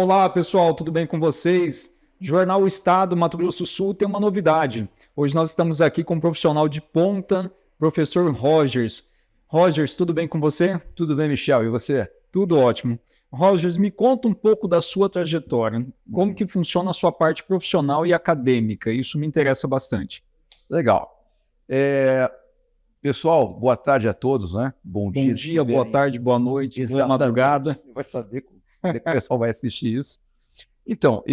Olá, pessoal, tudo bem com vocês? Jornal Estado, Mato Grosso do Sul tem uma novidade. Hoje nós estamos aqui com um profissional de ponta, professor Rogers. Rogers, tudo bem com você? Tudo bem, Michel, e você? Tudo ótimo. Rogers, me conta um pouco da sua trajetória. Como que funciona a sua parte profissional e acadêmica? Isso me interessa bastante. Legal. Pessoal, boa tarde a todos, né? Bom dia, boa tarde, boa noite, boa madrugada. Vai saber como é que o pessoal vai assistir isso. Então,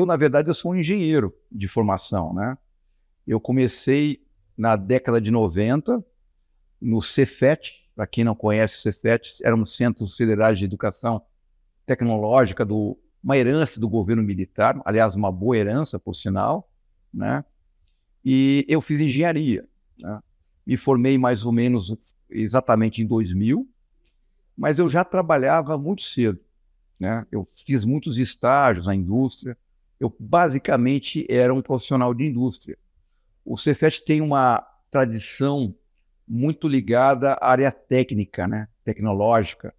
na verdade, eu sou um engenheiro de formação, né? Eu comecei na década de 90 no Cefet. Para quem não conhece, o Cefet era um Centros Federais de Educação Tecnológica, uma herança do governo militar, aliás, uma boa herança, por sinal, né? E eu fiz engenharia, né? Me formei mais ou menos exatamente em 2000, mas eu já trabalhava muito cedo, né? Eu fiz muitos estágios na indústria. Eu basicamente era um profissional de indústria. O Cefet tem uma tradição muito ligada à área técnica, né? Tecnológica.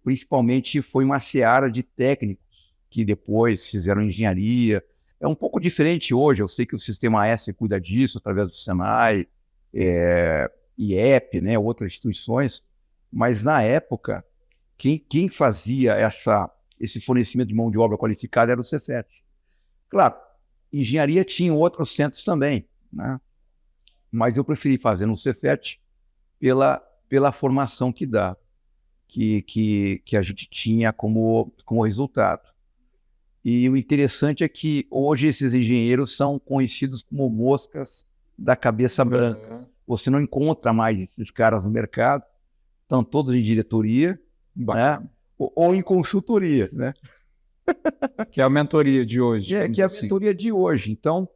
Principalmente foi uma seara de técnicos que depois fizeram engenharia. É um pouco diferente hoje. Eu sei que o Sistema S cuida disso através do Senai, IEP, né? Outras instituições. Mas na época, quem fazia esse fornecimento de mão de obra qualificada era o Cefet. Claro, engenharia tinha outros centros também, né? Mas eu preferi fazer no Cefet pela formação que dá, que a gente tinha como resultado. E o interessante é que hoje esses engenheiros são conhecidos como moscas da cabeça branca. Você não encontra mais esses caras no mercado, estão todos em diretoria, né? Ou em consultoria, né? Que é a mentoria de hoje. Que é a mentoria de hoje. Então,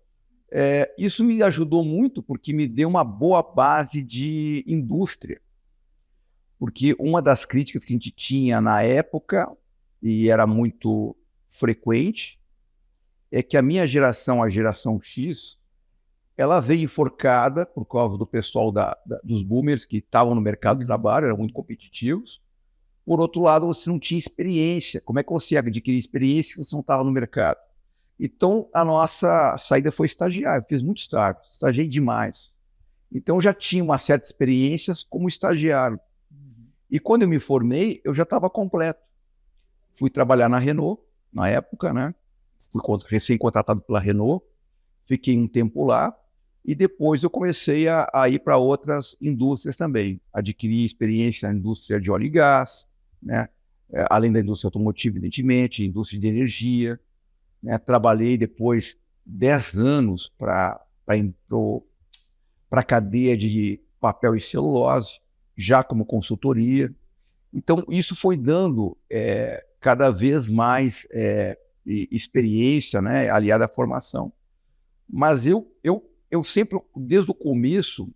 isso me ajudou muito porque me deu uma boa base de indústria. Porque uma das críticas que a gente tinha na época, e era muito frequente, é que a minha geração, a geração X, ela veio enforcada por causa do pessoal dos boomers que estavam no mercado de trabalho, eram muito competitivos. Por outro lado, você não tinha experiência. Como é que você adquirir experiência se você não estava no mercado? Então, a nossa saída foi estagiar. Eu fiz muito estágio, estagiei demais. Então, eu já tinha uma certa experiência como estagiário. E quando eu me formei, eu já estava completo. Fui trabalhar na Renault, na época, né? Fui recém-contratado pela Renault, fiquei um tempo lá, e depois eu comecei a ir para outras indústrias também. Adquiri experiência na indústria de óleo e gás, né? Além da indústria automotiva, evidentemente, indústria de energia, né? Trabalhei depois 10 anos para a cadeia de papel e celulose, já como consultoria. Então, isso foi dando cada vez mais experiência, né, aliada à formação. Mas eu sempre, desde o começo,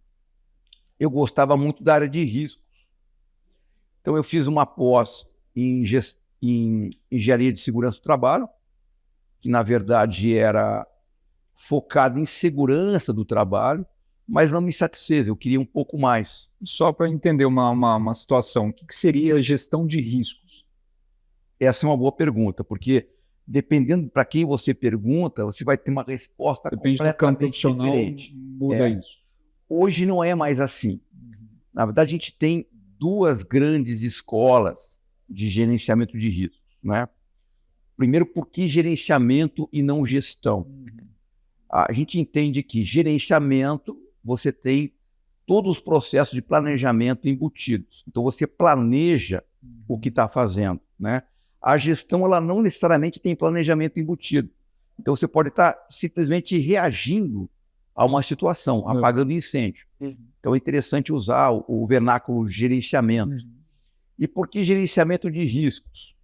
eu gostava muito da área de riscos. Então, eu fiz uma pós em engenharia de segurança do trabalho, que, na verdade, era focada em segurança do trabalho, mas não me satisfez, eu queria um pouco mais. Só para entender uma situação, o que seria gestão de riscos? Essa é uma boa pergunta, porque dependendo para quem você pergunta, você vai ter uma resposta completamente diferente. Muda isso. Hoje não é mais assim. Na verdade, a gente tem duas grandes escolas de gerenciamento de riscos, né? Primeiro, por que gerenciamento e não gestão? A gente entende que gerenciamento, você tem todos os processos de planejamento embutidos. Então, você planeja o que está fazendo, né? A gestão, ela não necessariamente tem planejamento embutido. Então, você pode estar simplesmente reagindo a uma situação, apagando incêndio. Então, é interessante usar o vernáculo gerenciamento. E por que gerenciamento de riscos?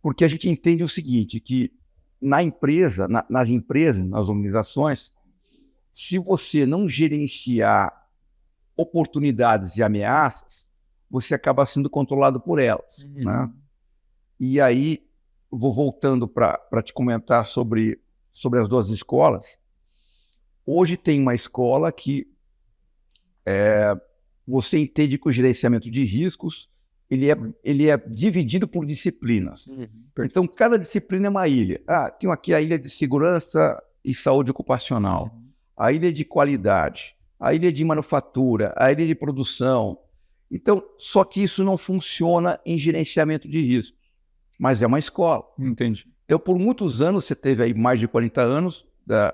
Porque a gente entende o seguinte, que nas empresas, nas organizações, se você não gerenciar oportunidades e ameaças, você acaba sendo controlado por elas, né? E aí, vou voltando para te comentar sobre as duas escolas. Hoje tem uma escola que você entende que o gerenciamento de riscos ele é dividido por disciplinas. Então, cada disciplina é uma ilha. Tem aqui a ilha de segurança e saúde ocupacional, a ilha de qualidade, a ilha de manufatura, a ilha de produção. Então, só que isso não funciona em gerenciamento de risco, mas é uma escola. Entendi. Então, por muitos anos, você teve aí mais de 40 anos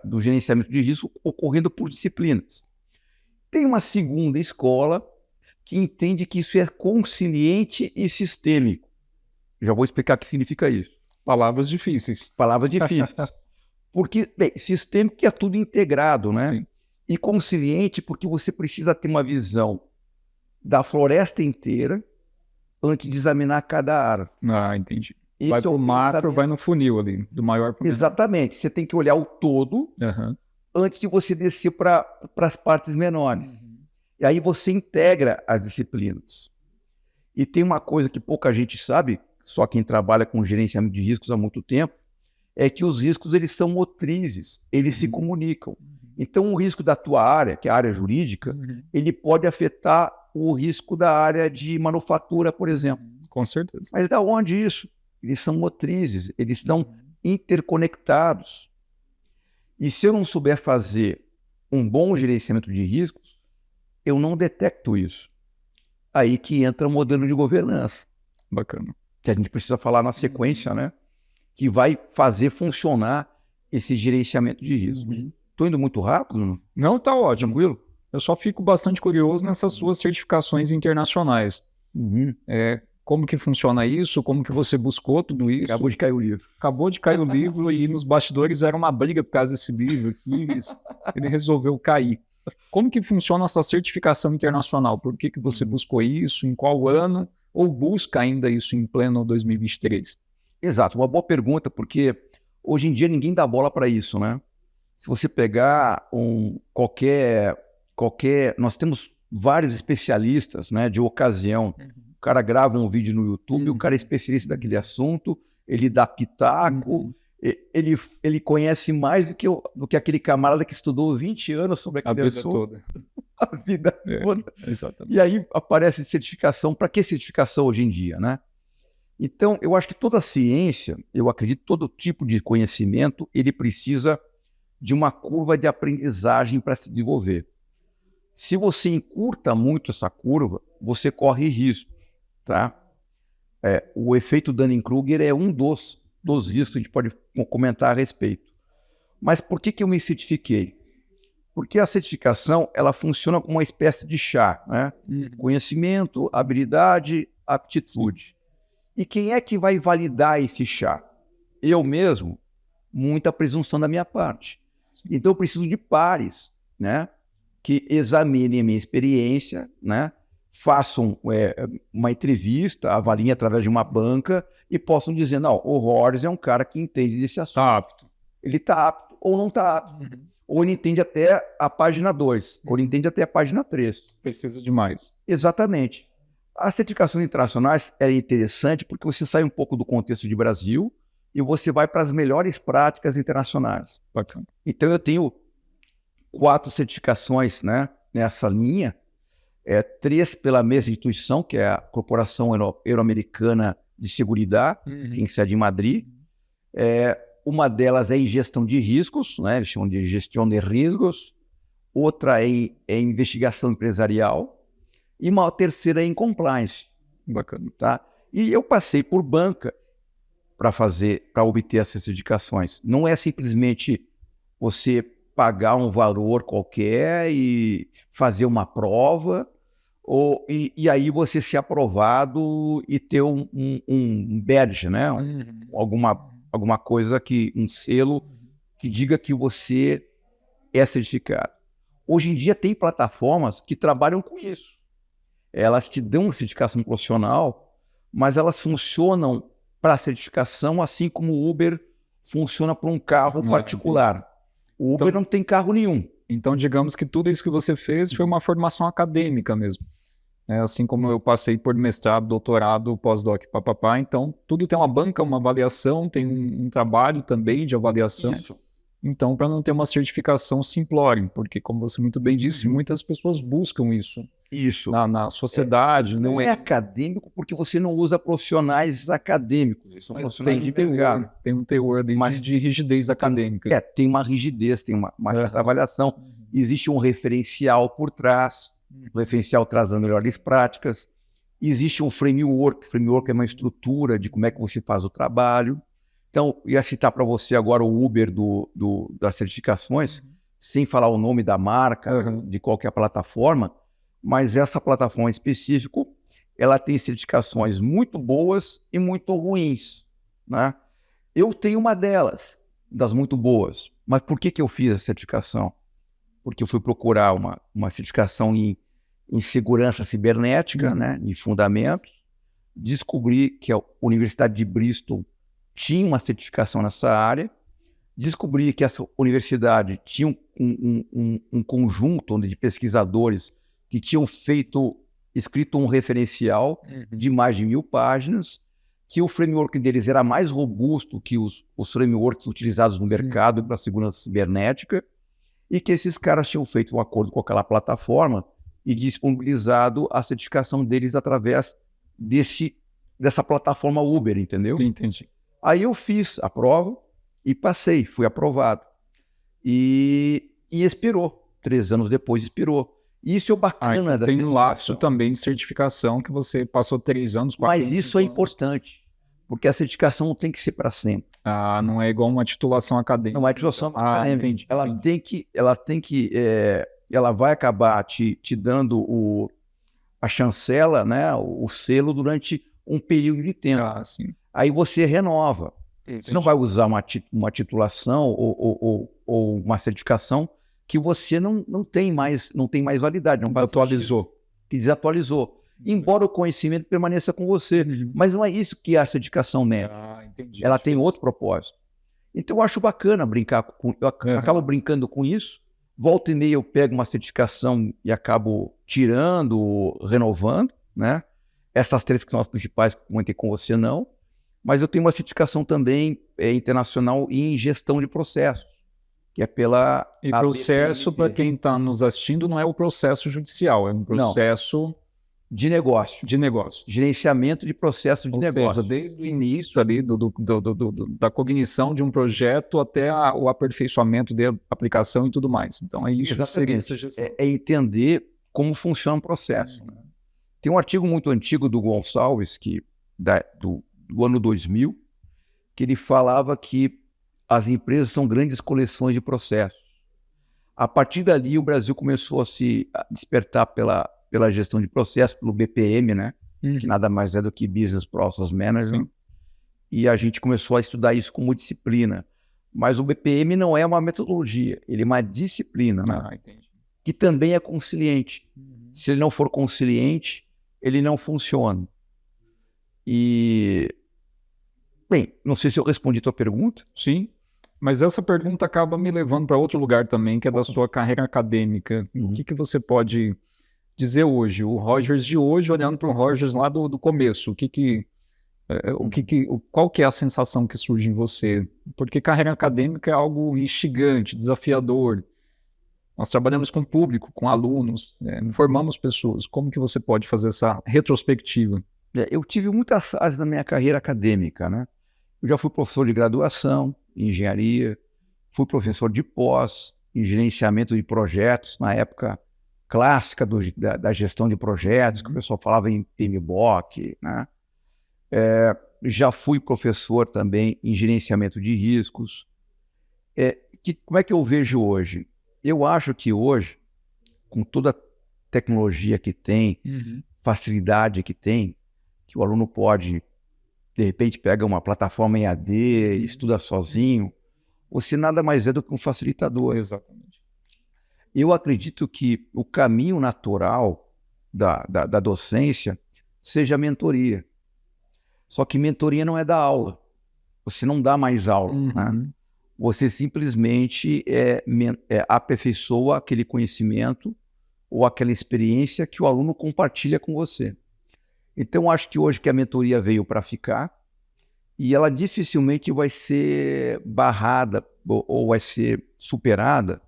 do gerenciamento de risco ocorrendo por disciplinas. Tem uma segunda escola que entende que isso é consciente e sistêmico. Já vou explicar o que significa isso. Palavras difíceis. Palavras difíceis. Porque, bem, sistêmico é tudo integrado, né? Sim. E consciente porque você precisa ter uma visão da floresta inteira antes de examinar cada árvore. Entendi. Esse Vai é pro o macro, pensamento. vai no funil ali, do maior pro menor. Exatamente. Você tem que olhar o todo antes de você descer para as partes menores. E aí você integra as disciplinas. E tem uma coisa que pouca gente sabe, só quem trabalha com gerenciamento de riscos há muito tempo, é que os riscos eles são motrizes, eles se comunicam. Então o risco da tua área, que é a área jurídica, ele pode afetar o risco da área de manufatura, por exemplo. Com certeza. Mas da onde isso? Eles são motrizes, eles estão interconectados. E se eu não souber fazer um bom gerenciamento de riscos, eu não detecto isso. Aí que entra o modelo de governança. Bacana. Que a gente precisa falar na sequência, né? Que vai fazer funcionar esse gerenciamento de risco. Estou indo muito rápido? Não, tá ótimo. Tranquilo? Eu só fico bastante curioso nessas suas certificações internacionais. Como que funciona isso? Como que você buscou tudo isso? Acabou de cair o livro. Acabou de cair o livro e nos bastidores era uma briga por causa desse livro aqui. Ele resolveu cair. Como que funciona essa certificação internacional? Por que você buscou isso? Em qual ano? Ou busca ainda isso em pleno 2023? Exato, uma boa pergunta, porque hoje em dia ninguém dá bola para isso, né? Se você pegar qualquer... Nós temos vários especialistas, né, de ocasião. O cara grava um vídeo no YouTube, o cara é especialista daquele assunto, ele dá pitaco, ele conhece mais do que aquele camarada que estudou 20 anos sobre aquele assunto. A vida toda. Exatamente. E aí aparece certificação. Para que certificação hoje em dia, né? Então, eu acho que toda ciência, eu acredito, todo tipo de conhecimento, ele precisa de uma curva de aprendizagem para se desenvolver. Se você encurta muito essa curva, você corre risco, tá? O efeito Dunning-Kruger é um dos riscos que a gente pode comentar a respeito. Mas por que eu me certifiquei? Porque a certificação, ela funciona como uma espécie de chá, né? Conhecimento, habilidade, aptitude. E quem é que vai validar esse chá? Eu mesmo? Muita presunção da minha parte. Então eu preciso de pares, né? Que examinem a minha experiência, né? Façam uma entrevista, avaliem através de uma banca e possam dizer, não, o Rogers é um cara que entende desse assunto. Está apto. Ele está apto ou não está apto. Ou ele entende até a página 2, ou ele entende até a página 3. Precisa de mais. Exatamente. As certificações internacionais é interessante porque você sai um pouco do contexto de Brasil e você vai para as melhores práticas internacionais. Bacana. Então eu tenho 4 certificações, né, nessa linha, 3 pela mesma instituição, que é a Corporação Euro-Americana de Seguridade, que tem sede em Madrid. Uma delas é em gestão de riscos, né, eles chamam de gestão de riscos. Outra é em investigação empresarial. E uma terceira é em compliance. Bacana. Tá? E eu passei por banca para obter essas certificações. Não é simplesmente você pagar um valor qualquer e fazer uma prova, e aí você ser aprovado e ter um badge, né? Alguma coisa, um selo que diga que você é certificado. Hoje em dia tem plataformas que trabalham com isso. Elas te dão uma certificação profissional, mas elas funcionam para certificação assim como o Uber funciona para um carro particular. O Uber não tem carro nenhum. Então, digamos que tudo isso que você fez foi uma formação acadêmica mesmo. Assim como eu passei por mestrado, doutorado, pós-doc, papapá. Então, tudo tem uma banca, uma avaliação, tem um trabalho também de avaliação. Isso. Então, para não ter uma certificação simplória, porque, como você muito bem disse, muitas pessoas buscam isso. Isso. na sociedade. Não é acadêmico porque você não usa profissionais acadêmicos. Eles são profissionais de mercado. Tem um teor ali de rigidez acadêmica. Tem uma rigidez, tem uma certa avaliação. Existe um referencial por trás. O referencial traz as melhores práticas. Existe um framework. Framework é uma estrutura de como é que você faz o trabalho. Então, eu ia citar para você agora o Uber das certificações, sem falar o nome da marca, de qualquer plataforma, mas essa plataforma em específico, ela tem certificações muito boas e muito ruins, né? Eu tenho uma delas, das muito boas. Mas por que eu fiz a certificação? Porque eu fui procurar uma certificação em segurança cibernética, né, em fundamentos. Descobri que a Universidade de Bristol tinha uma certificação nessa área. Descobri que essa universidade tinha um conjunto de pesquisadores que tinham escrito um referencial de mais de 1000 páginas, que o framework deles era mais robusto que os frameworks utilizados no mercado para segurança cibernética, e que esses caras tinham feito um acordo com aquela plataforma e disponibilizado a certificação deles através dessa plataforma Uber, entendeu? Entendi. Aí eu fiz a prova e passei, fui aprovado. E expirou. 3 anos depois expirou. Isso é o bacana da certificação. Tem um lapso também de certificação que você passou 3 anos, 4 anos. Mas isso é importante, porque a certificação não tem que ser para sempre. Não é igual uma titulação acadêmica. Não é titulação acadêmica. Entendi. Ela vai acabar te dando a chancela, né, o selo durante um período de tempo. Sim. Aí você renova. Entendi. Você não vai usar uma titulação ou uma certificação que você não tem mais validade. Desatualizou. Embora o conhecimento permaneça com você. Mas não é isso que a certificação nega. Entendi. Ela tem outro propósito. Então eu acho bacana brincar eu acabo brincando com isso. Volta e meia eu pego uma certificação e acabo tirando, renovando, né? Essas 3 que são as principais que eu comentei com você, não. Mas eu tenho uma certificação também internacional em gestão de processos, que é pela... E processo, para quem está nos assistindo, não é o processo judicial, é um processo... De negócio. De negócio. Gerenciamento de processo de negócio. Ou seja, desde o início ali da cognição de um projeto até o aperfeiçoamento de aplicação e tudo mais. Então, é isso que seria essa gestão. É entender como funciona o processo. Tem um artigo muito antigo do Gonçalves, do ano 2000, que ele falava que as empresas são grandes coleções de processos. A partir dali, o Brasil começou a se despertar pela gestão de processos, pelo BPM, né? Que nada mais é do que Business Process Management. Sim. E a gente começou a estudar isso como disciplina. Mas o BPM não é uma metodologia, ele é uma disciplina, né? Entendi. Que também é consciente. Se ele não for consciente, ele não funciona. Bem, não sei se eu respondi a tua pergunta. Sim, mas essa pergunta acaba me levando para outro lugar também, que é da sua carreira acadêmica. O que você pode dizer hoje? O Rogers de hoje, olhando para o Rogers lá do começo, qual que é a sensação que surge em você? Porque carreira acadêmica é algo instigante, desafiador. Nós trabalhamos com público, com alunos, formamos pessoas. Como que você pode fazer essa retrospectiva? Eu tive muitas fases na minha carreira acadêmica, né? Eu já fui professor de graduação em engenharia, fui professor de pós, em gerenciamento de projetos, na época clássica da gestão de projetos, que o pessoal falava em PMBOK, né? Já fui professor também em gerenciamento de riscos. Como é que eu vejo hoje? Eu acho que hoje, com toda a tecnologia que tem, facilidade que tem, que o aluno pode, de repente, pega uma plataforma em AD, estuda sozinho, você nada mais é do que um facilitador. Exatamente. Eu acredito que o caminho natural da docência seja a mentoria. Só que mentoria não é dar aula. Você não dá mais aula, né? Você simplesmente aperfeiçoa aquele conhecimento ou aquela experiência que o aluno compartilha com você. Então, acho que hoje que a mentoria veio para ficar e ela dificilmente vai ser barrada ou vai ser superada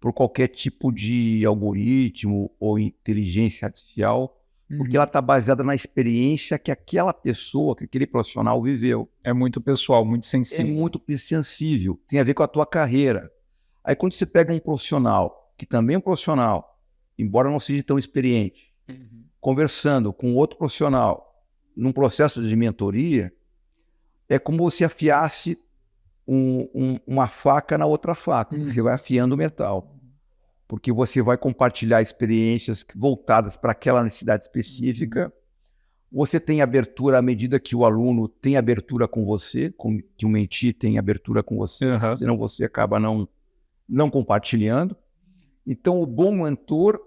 por qualquer tipo de algoritmo ou inteligência artificial, porque ela está baseada na experiência que aquela pessoa, que aquele profissional viveu. É muito pessoal, muito É sensível. muito sensível, tem a ver com a tua carreira. Aí quando você pega um profissional, que também é um profissional, embora não seja tão experiente, conversando com outro profissional num processo de mentoria, é como você afiasse uma faca na outra faca. Você vai afiando o metal, porque você vai compartilhar experiências voltadas para aquela necessidade específica. Você tem abertura à medida que o aluno tem abertura com você, que o mentee tem abertura com você, senão você acaba não compartilhando. Então, o bom mentor,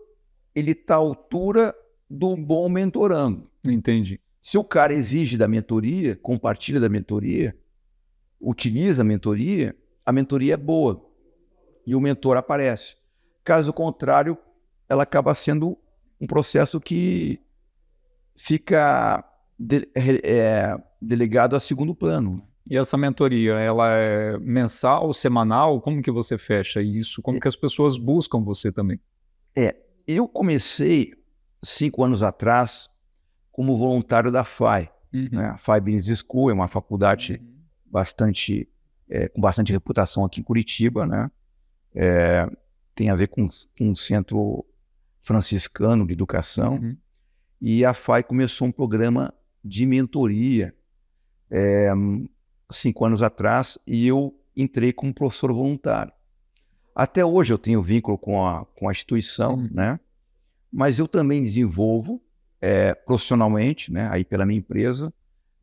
ele está à altura do bom mentorando. Entendi. Se o cara exige da mentoria, compartilha da mentoria, utiliza a mentoria é boa e o mentor aparece. Caso contrário, ela acaba sendo um processo que fica delegado a segundo plano. E essa mentoria, ela é mensal, semanal? Como que você fecha isso? Como que as pessoas buscam você também? Eu comecei 5 anos atrás como voluntário da FAI. Né? A FAI Business School é uma faculdade com bastante reputação aqui em Curitiba, né? Tem a ver com um centro franciscano de educação. E a FAI começou um programa de mentoria 5 anos atrás e eu entrei como professor voluntário. Até hoje eu tenho vínculo com a instituição, né? Mas eu também desenvolvo profissionalmente, né, aí pela minha empresa,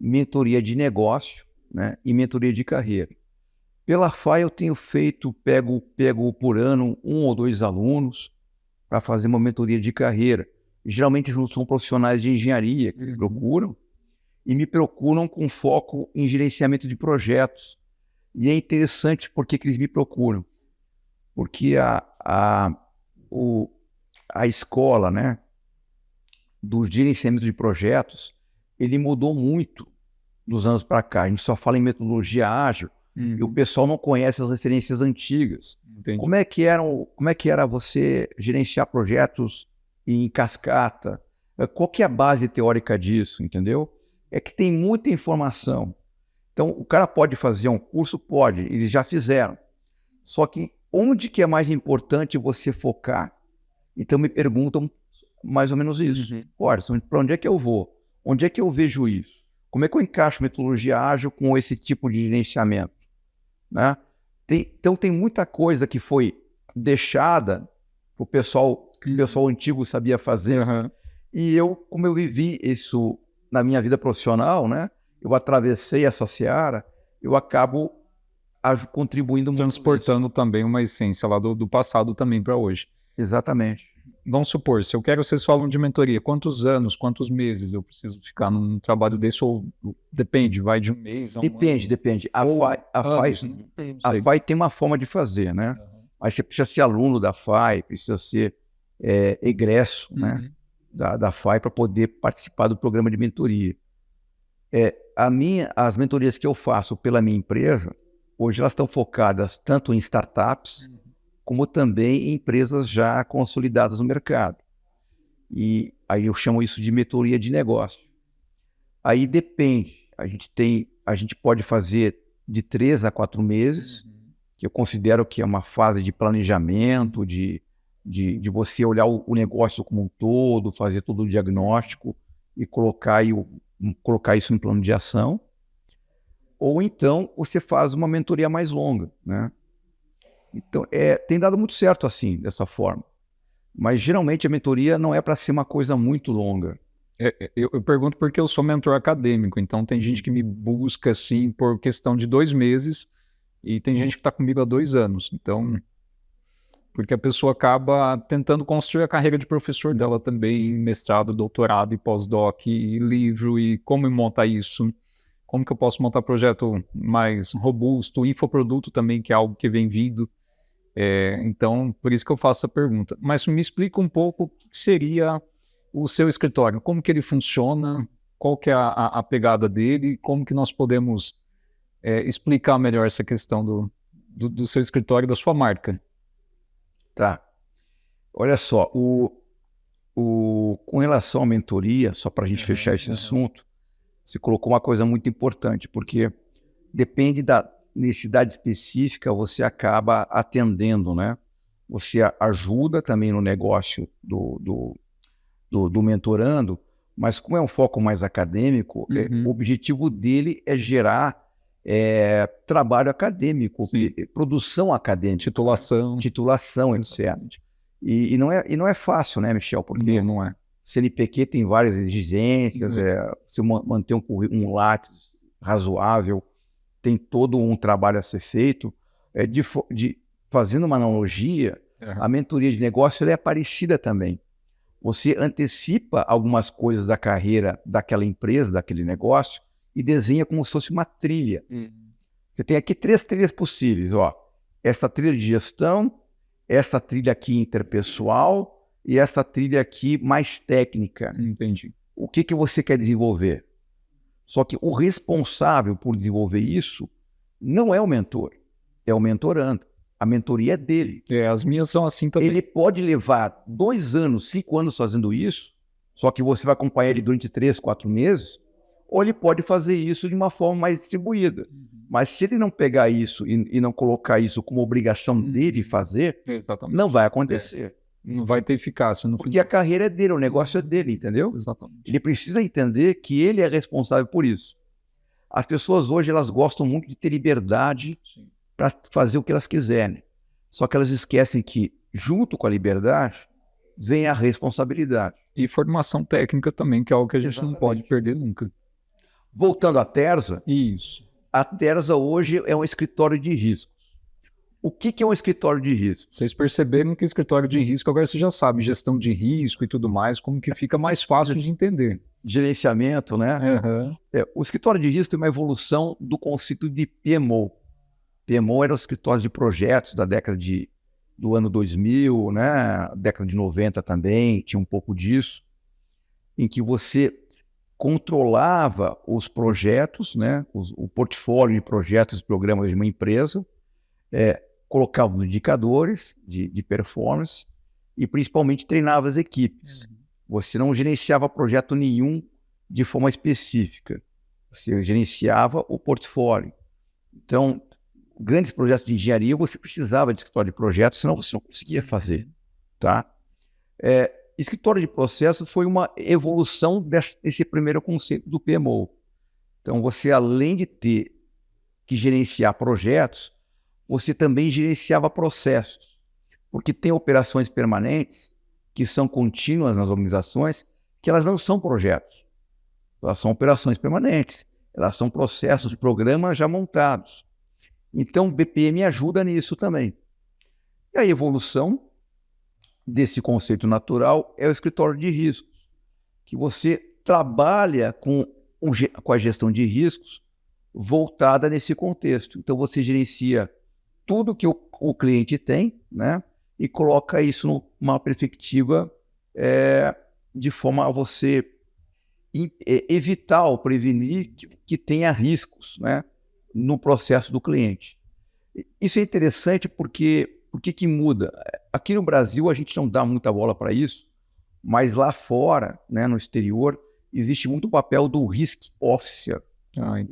mentoria de negócio, né, e mentoria de carreira. Pela FAI eu tenho pego por ano 1 ou 2 alunos para fazer uma mentoria de carreira. Geralmente não são profissionais de engenharia que me procuram e me procuram com foco em gerenciamento de projetos. E é interessante porque que eles me procuram. Porque a escola, né, do gerenciamento de projetos, ele mudou muito dos anos para cá. A gente só fala em metodologia ágil e o pessoal não conhece as referências antigas. Entendi. Como é que era você gerenciar projetos em cascata? Qual que é a base teórica disso, entendeu? É que tem muita informação. Então, o cara pode fazer um curso? Pode, eles já fizeram. Só que onde que é mais importante você focar? Então, me perguntam mais ou menos isso. Orson, para onde é que eu vou? Onde é que eu vejo isso? Como é que eu encaixo metodologia ágil com esse tipo de gerenciamento? Né? Então, tem muita coisa que foi deixada para o pessoal antigo sabia fazer. E eu, como eu vivi isso na minha vida profissional, né? Eu atravessei essa seara, eu acabo contribuindo muito. Transportando também uma essência lá do passado também para hoje. Exatamente. Vamos supor, se eu quero, vocês falam de mentoria, quantos anos, quantos meses eu preciso ficar num trabalho desse? Ou depende, vai de um mês a um ano? Depende. A FAI tem uma forma de fazer, né? Mas você precisa ser aluno da FAI, precisa ser egresso, né? Da FAI para poder participar do programa de mentoria. As mentorias que eu faço pela minha empresa, hoje elas estão focadas tanto em startups, como também em empresas já consolidadas no mercado. E aí eu chamo isso de mentoria de negócio. Aí depende, a gente pode fazer de 3 a 4 meses, que eu considero que é uma fase de planejamento, de você olhar o negócio como um todo, fazer todo o diagnóstico e colocar isso em plano de ação. Ou então você faz uma mentoria mais longa, né? Então, tem dado muito certo assim, dessa forma. Mas geralmente a mentoria não é para ser uma coisa muito longa. Eu pergunto porque eu sou mentor acadêmico, então tem gente que me busca assim por questão de 2 meses e tem gente que está comigo há 2 anos. Então, porque a pessoa acaba tentando construir a carreira de professor dela também, mestrado, doutorado e pós-doc, e livro, e como montar isso, como que eu posso montar projeto mais robusto, infoproduto também, que é algo que vem vindo. Então, por isso que eu faço essa pergunta. Mas me explica um pouco o que seria o seu escritório, como que ele funciona, qual que é a pegada dele, como que nós podemos explicar melhor essa questão do seu escritório, da sua marca. Tá. Olha só, com relação à mentoria, só para a gente fechar esse assunto, você colocou uma coisa muito importante, porque depende da necessidade específica, você acaba atendendo, né? Você ajuda também no negócio do mentorando, mas como é um foco mais acadêmico, o objetivo dele é gerar trabalho acadêmico, produção acadêmica, titulação, etc. E não é fácil, né, Michel? Porque não é. CNPq tem várias exigências, você manter um Lattes razoável, tem todo um trabalho a ser feito. Fazendo uma analogia, a mentoria de negócio ela é parecida também. Você antecipa algumas coisas da carreira daquela empresa, daquele negócio, e desenha como se fosse uma trilha. Você tem aqui 3 trilhas possíveis. Essa trilha de gestão, essa trilha aqui interpessoal e essa trilha aqui mais técnica. Entendi. O que você quer desenvolver? Só que o responsável por desenvolver isso não é o mentor, é o mentorando. A mentoria é dele. As minhas são assim também. Ele pode levar 2 anos, 5 anos fazendo isso, só que você vai acompanhar ele durante 3, 4 meses, ou ele pode fazer isso de uma forma mais distribuída. Mas se ele não pegar isso e não colocar isso como obrigação dele fazer, não vai acontecer. Não vai ter eficácia. Porque a carreira é dele, o negócio é dele, entendeu? Exatamente. Ele precisa entender que ele é responsável por isso. As pessoas hoje elas gostam muito de ter liberdade para fazer o que elas quiserem. Só que elas esquecem que, junto com a liberdade, vem a responsabilidade. E formação técnica também, que é algo que a gente não pode perder nunca. Voltando à Terza, Isso. A Terza hoje é um escritório de riscos. O que é um escritório de risco? Vocês perceberam que escritório de risco, agora você já sabe, gestão de risco e tudo mais, como que fica mais fácil de entender. Gerenciamento, né? O escritório de risco é uma evolução do conceito de PMO. PMO era o escritório de projetos da década do ano 2000, né? Década de 90 também, tinha um pouco disso, em que você controlava os projetos, né? O portfólio de projetos e programas de uma empresa, colocava os indicadores de performance e principalmente treinava as equipes. Você não gerenciava projeto nenhum de forma específica, você gerenciava o portfólio. Então, grandes projetos de engenharia, você precisava de escritório de projetos, senão você não conseguia fazer, tá? Escritório de processos foi uma evolução desse primeiro conceito do PMO. Então, você, além de ter que gerenciar projetos, você também gerenciava processos, porque tem operações permanentes que são contínuas nas organizações, que elas não são projetos, elas são operações permanentes, elas são processos, programas já montados. Então, o BPM ajuda nisso também. E a evolução desse conceito natural é o escritório de riscos, que você trabalha com a gestão de riscos voltada nesse contexto. Então, você gerencia tudo que o cliente tem, né, e coloca isso numa perspectiva de forma a você evitar ou prevenir que tenha riscos, né, no processo do cliente. Isso é interessante porque que muda? Aqui no Brasil a gente não dá muita bola para isso, mas lá fora, né, no exterior, existe muito o papel do risk officer,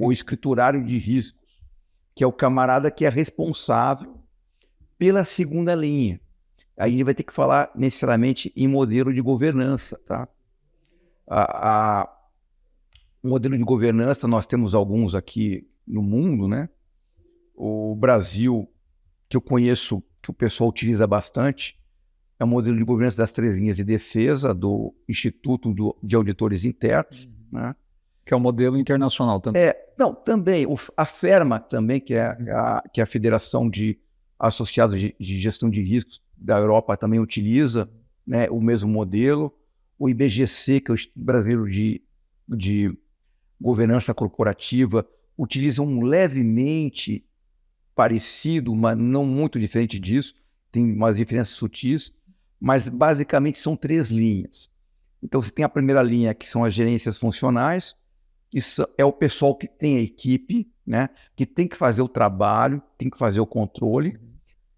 o escriturário de riscos, que é o camarada que é responsável pela segunda linha. Aí a gente vai ter que falar necessariamente em modelo de governança, tá? O modelo de governança, nós temos alguns aqui no mundo, né? O Brasil, que eu conheço, que o pessoal utiliza bastante, é o modelo de governança das 3 linhas de defesa do Instituto de Auditores Internos, né? Que é um modelo internacional também. Não, também. A FERMA também, que é a Federação de Associados de Gestão de Riscos da Europa, também utiliza, né, o mesmo modelo. O IBGC, que é o Instituto Brasileiro de Governança Corporativa, utiliza um levemente parecido, mas não muito diferente disso. Tem umas diferenças sutis, mas basicamente são 3 linhas. Então você tem a primeira linha, que são as gerências funcionais, que é o pessoal que tem a equipe, né, que tem que fazer o trabalho, tem que fazer o controle.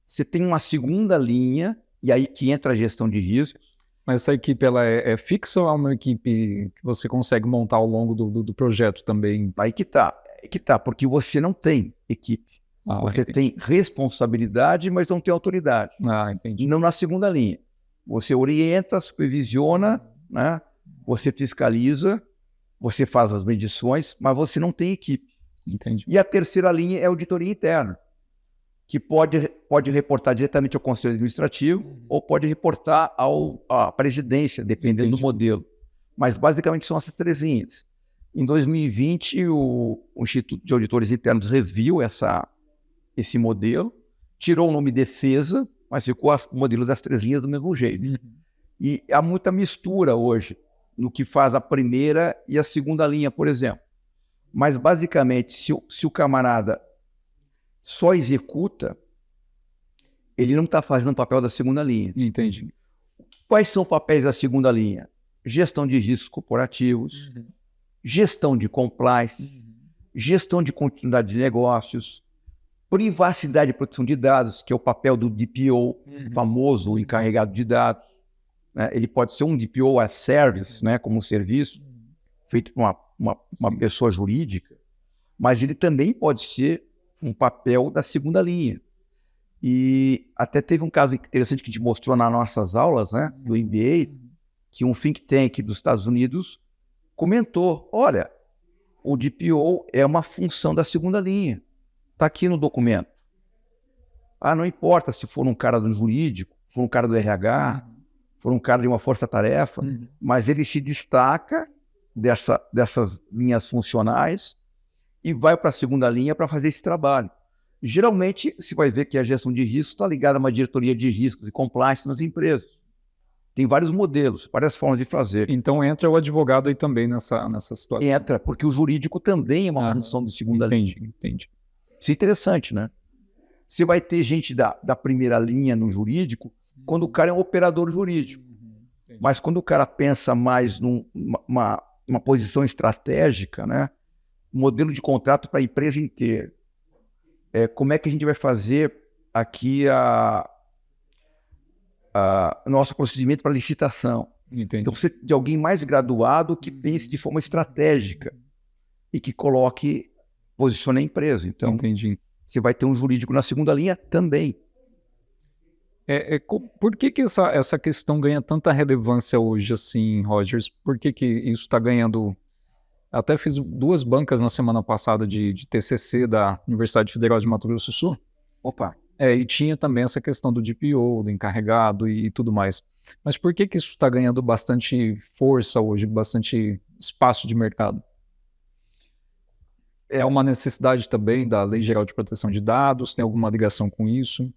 Você tem uma segunda linha, E aí que entra a gestão de riscos. Mas essa equipe ela é fixa ou é uma equipe que você consegue montar ao longo do projeto também? Aí que tá, porque você não tem equipe. Você Entendi. tem responsabilidade, mas não tem autoridade. Entendi. Não na segunda linha. Você orienta, supervisiona, né? Você fiscaliza, você faz as medições, mas você não tem equipe. Entendi. E a terceira linha é a auditoria interna, que pode reportar diretamente ao Conselho Administrativo ou pode reportar à presidência, dependendo do modelo. Mas basicamente são essas três linhas. Em 2020, o Instituto de Auditores Internos reviu esse modelo, tirou o nome defesa, mas ficou o modelo das três linhas do mesmo jeito. E há muita mistura hoje no que faz a primeira e a segunda linha, por exemplo. Mas, basicamente, se o camarada só executa, ele não está fazendo o papel da segunda linha. Entendi. Quais são os papéis da segunda linha? Gestão de riscos corporativos, gestão de compliance, gestão de continuidade de negócios, privacidade e proteção de dados, que é o papel do DPO, famoso encarregado de dados. Né? Ele pode ser um DPO as service, né? Como um serviço, feito por uma pessoa jurídica, mas ele também pode ser um papel da segunda linha. E até teve um caso interessante que a gente mostrou nas nossas aulas, né, do MBA, que um think tank dos Estados Unidos comentou, olha, o DPO é uma função da segunda linha. Está aqui no documento. Não importa se for um cara do jurídico, for um cara do RH, for um cara de uma força-tarefa, mas ele se destaca dessas linhas funcionais e vai para a segunda linha para fazer esse trabalho. Geralmente, você vai ver que a gestão de risco está ligada a uma diretoria de riscos e compliance nas empresas. Tem vários modelos, várias formas de fazer. Então entra o advogado aí também nessa situação. Entra, porque o jurídico também é uma função de segunda linha. Entendi. Isso é interessante, né? Você vai ter gente da primeira linha no jurídico quando o cara é um operador jurídico. Mas quando o cara pensa mais numa posição estratégica, né? Modelo de contrato para a empresa inteira. Como é que a gente vai fazer aqui nosso procedimento para licitação? Entendi. Então, você de alguém mais graduado que pense de forma estratégica e que posicione a empresa. Então, Entendi. Você vai ter um jurídico na segunda linha também. Por que essa questão ganha tanta relevância hoje, assim, Rogers? Por que isso está ganhando... Até fiz 2 bancas na semana passada de TCC da Universidade Federal de Mato Grosso do Sul. Opa! E tinha também essa questão do DPO, do encarregado e tudo mais. Mas por que isso está ganhando bastante força hoje, bastante espaço de mercado? É uma necessidade também da Lei Geral de Proteção de Dados? Tem alguma ligação com isso?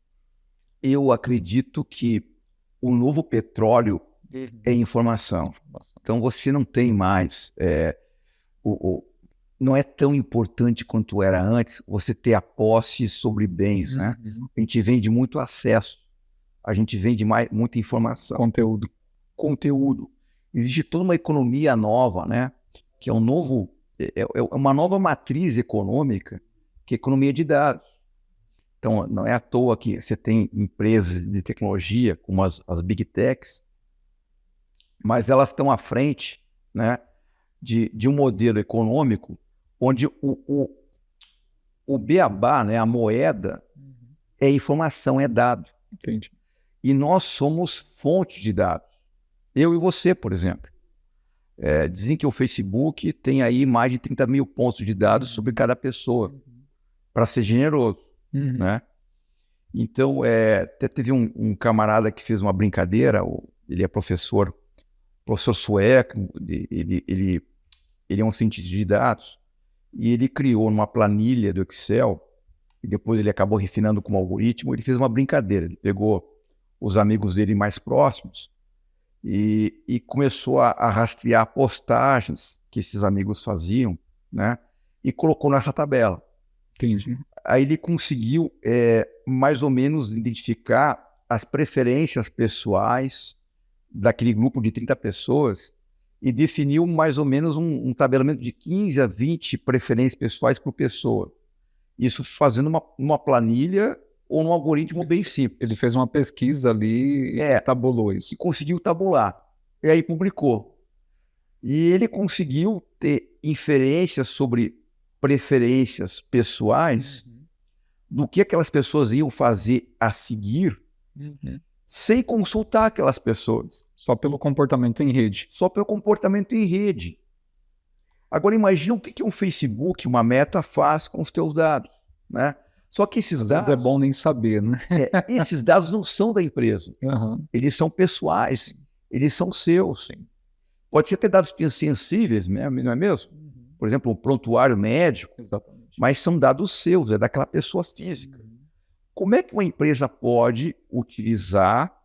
Eu acredito que o novo petróleo é informação. Então você não tem mais... não é tão importante quanto era antes você ter a posse sobre bens, né? A gente vende muito acesso, a gente vende muita informação. Conteúdo. Existe toda uma economia nova, né? Que é uma nova matriz econômica, que é a economia de dados. Então, não é à toa que você tem empresas de tecnologia, como as Big Techs, mas elas estão à frente, né, de um modelo econômico onde o beabá, né, a moeda, é informação, é dado. Entendi. E nós somos fonte de dados. Eu e você, por exemplo. Dizem que o Facebook tem aí mais de 30 mil pontos de dados sobre cada pessoa, para ser generoso. Né? Então, até teve um camarada que fez uma brincadeira, ele é professor sueco, ele é um cientista de dados, e ele criou uma planilha do Excel, e depois ele acabou refinando como algoritmo. Ele fez uma brincadeira, ele pegou os amigos dele mais próximos e começou a rastrear postagens que esses amigos faziam, né? E colocou nessa tabela. Entendi. Aí ele conseguiu mais ou menos identificar as preferências pessoais daquele grupo de 30 pessoas e definiu mais ou menos um tabelamento de 15 a 20 preferências pessoais por pessoa. Isso fazendo uma planilha ou num algoritmo bem simples. Ele fez uma pesquisa ali e tabulou isso. E conseguiu tabular. E aí publicou. E ele conseguiu ter inferências sobre preferências pessoais do que aquelas pessoas iam fazer a seguir sem consultar aquelas pessoas. Só pelo comportamento em rede. Só pelo comportamento em rede. Agora imagina o que um Facebook, uma Meta faz com os teus dados, né? Só que esses Às dados... vezes é bom nem saber, né? Esses dados não são da empresa. Uhum. Eles são pessoais. Eles são seus. Pode ser até dados sensíveis, não é mesmo? Por exemplo, um prontuário médico. Exatamente. Mas são dados seus, é daquela pessoa física. Como é que uma empresa pode utilizar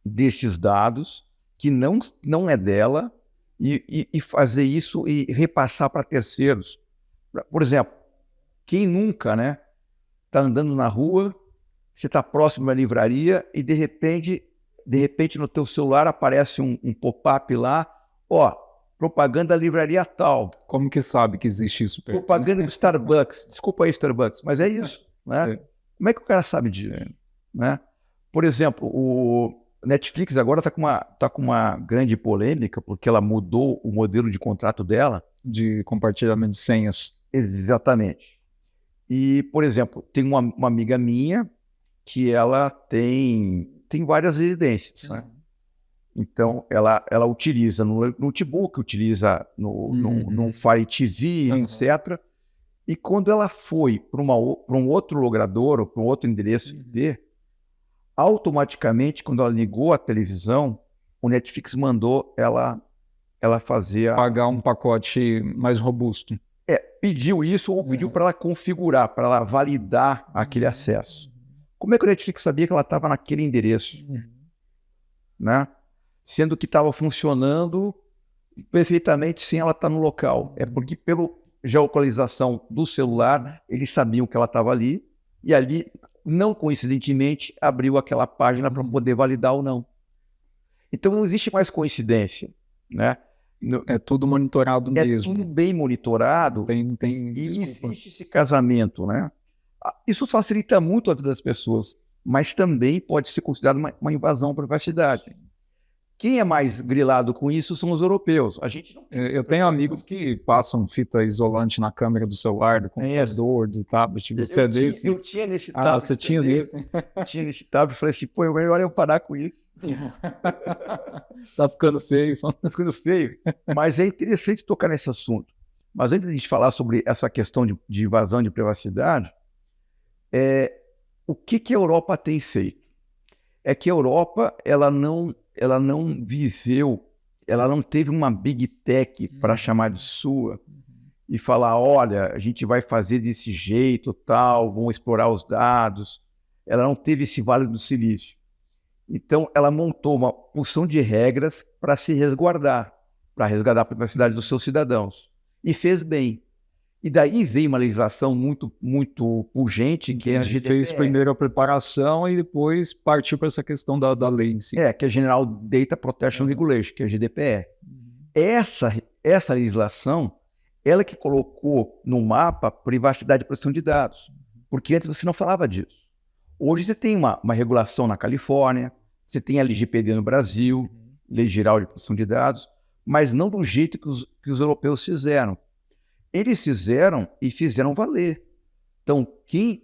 desses dados que não é dela e fazer isso e repassar para terceiros? Por exemplo, quem nunca, né, está andando na rua, você está próximo da livraria e de repente no teu celular aparece um pop-up lá, propaganda da livraria tal. Como que sabe que existe isso? Propaganda do Starbucks. Desculpa aí, Starbucks, mas é isso, né? Como é que o cara sabe disso? Né? Por exemplo, o Netflix agora está com uma grande polêmica porque ela mudou o modelo de contrato dela. De compartilhamento de senhas. Exatamente. E, por exemplo, tem uma amiga minha que ela tem várias residências, né? Então, ela utiliza no notebook, utiliza no Fire TV, etc. E quando ela foi para um outro logrador ou para um outro endereço IP, automaticamente, quando ela ligou a televisão, o Netflix mandou ela fazer... Pagar um pacote mais robusto. Pediu isso ou pediu para ela configurar, para ela validar aquele acesso. Como é que o Netflix sabia que ela estava naquele endereço? Né? Sendo que estava funcionando perfeitamente sem ela estar no local. É porque pela geolocalização do celular, eles sabiam que ela estava ali e ali, não coincidentemente, abriu aquela página para poder validar ou não. Então não existe mais coincidência, né? É tudo monitorado mesmo. É tudo bem monitorado e existe esse casamento, né? Isso facilita muito a vida das pessoas, mas também pode ser considerado uma invasão à privacidade. Quem é mais grilado com isso são os europeus. A gente não tem. Eu tenho amigos que passam fita isolante na câmera do celular, do computador, do tablet. Você é desse? Eu tinha nesse tablet. Ah, você tinha desse? Tinha nesse tablet. Falei assim, pô, é melhor eu parar com isso. Tá ficando feio. Tá ficando feio. Mas é interessante tocar nesse assunto. Mas antes de a gente falar sobre essa questão de invasão de privacidade, o que a Europa tem feito? É que a Europa, ela não viveu, ela não teve uma big tech para chamar de sua e falar, olha, a gente vai fazer desse jeito, tal, vamos explorar os dados. Ela não teve esse Vale do Silício. Então, ela montou uma porção de regras para se resguardar, para resguardar a privacidade dos seus cidadãos. E fez bem. E daí veio uma legislação muito, muito urgente, que é a GDPR. Fez primeiro a preparação e depois partiu para essa questão da lei em si. Que é a General Data Protection Regulation, que é a GDPR. Essa legislação, ela que colocou no mapa privacidade e proteção de dados. Porque antes você não falava disso. Hoje você tem uma regulação na Califórnia, você tem a LGPD no Brasil, Lei Geral de Proteção de Dados, mas não do jeito que os europeus fizeram. Eles fizeram e fizeram valer. Então, quem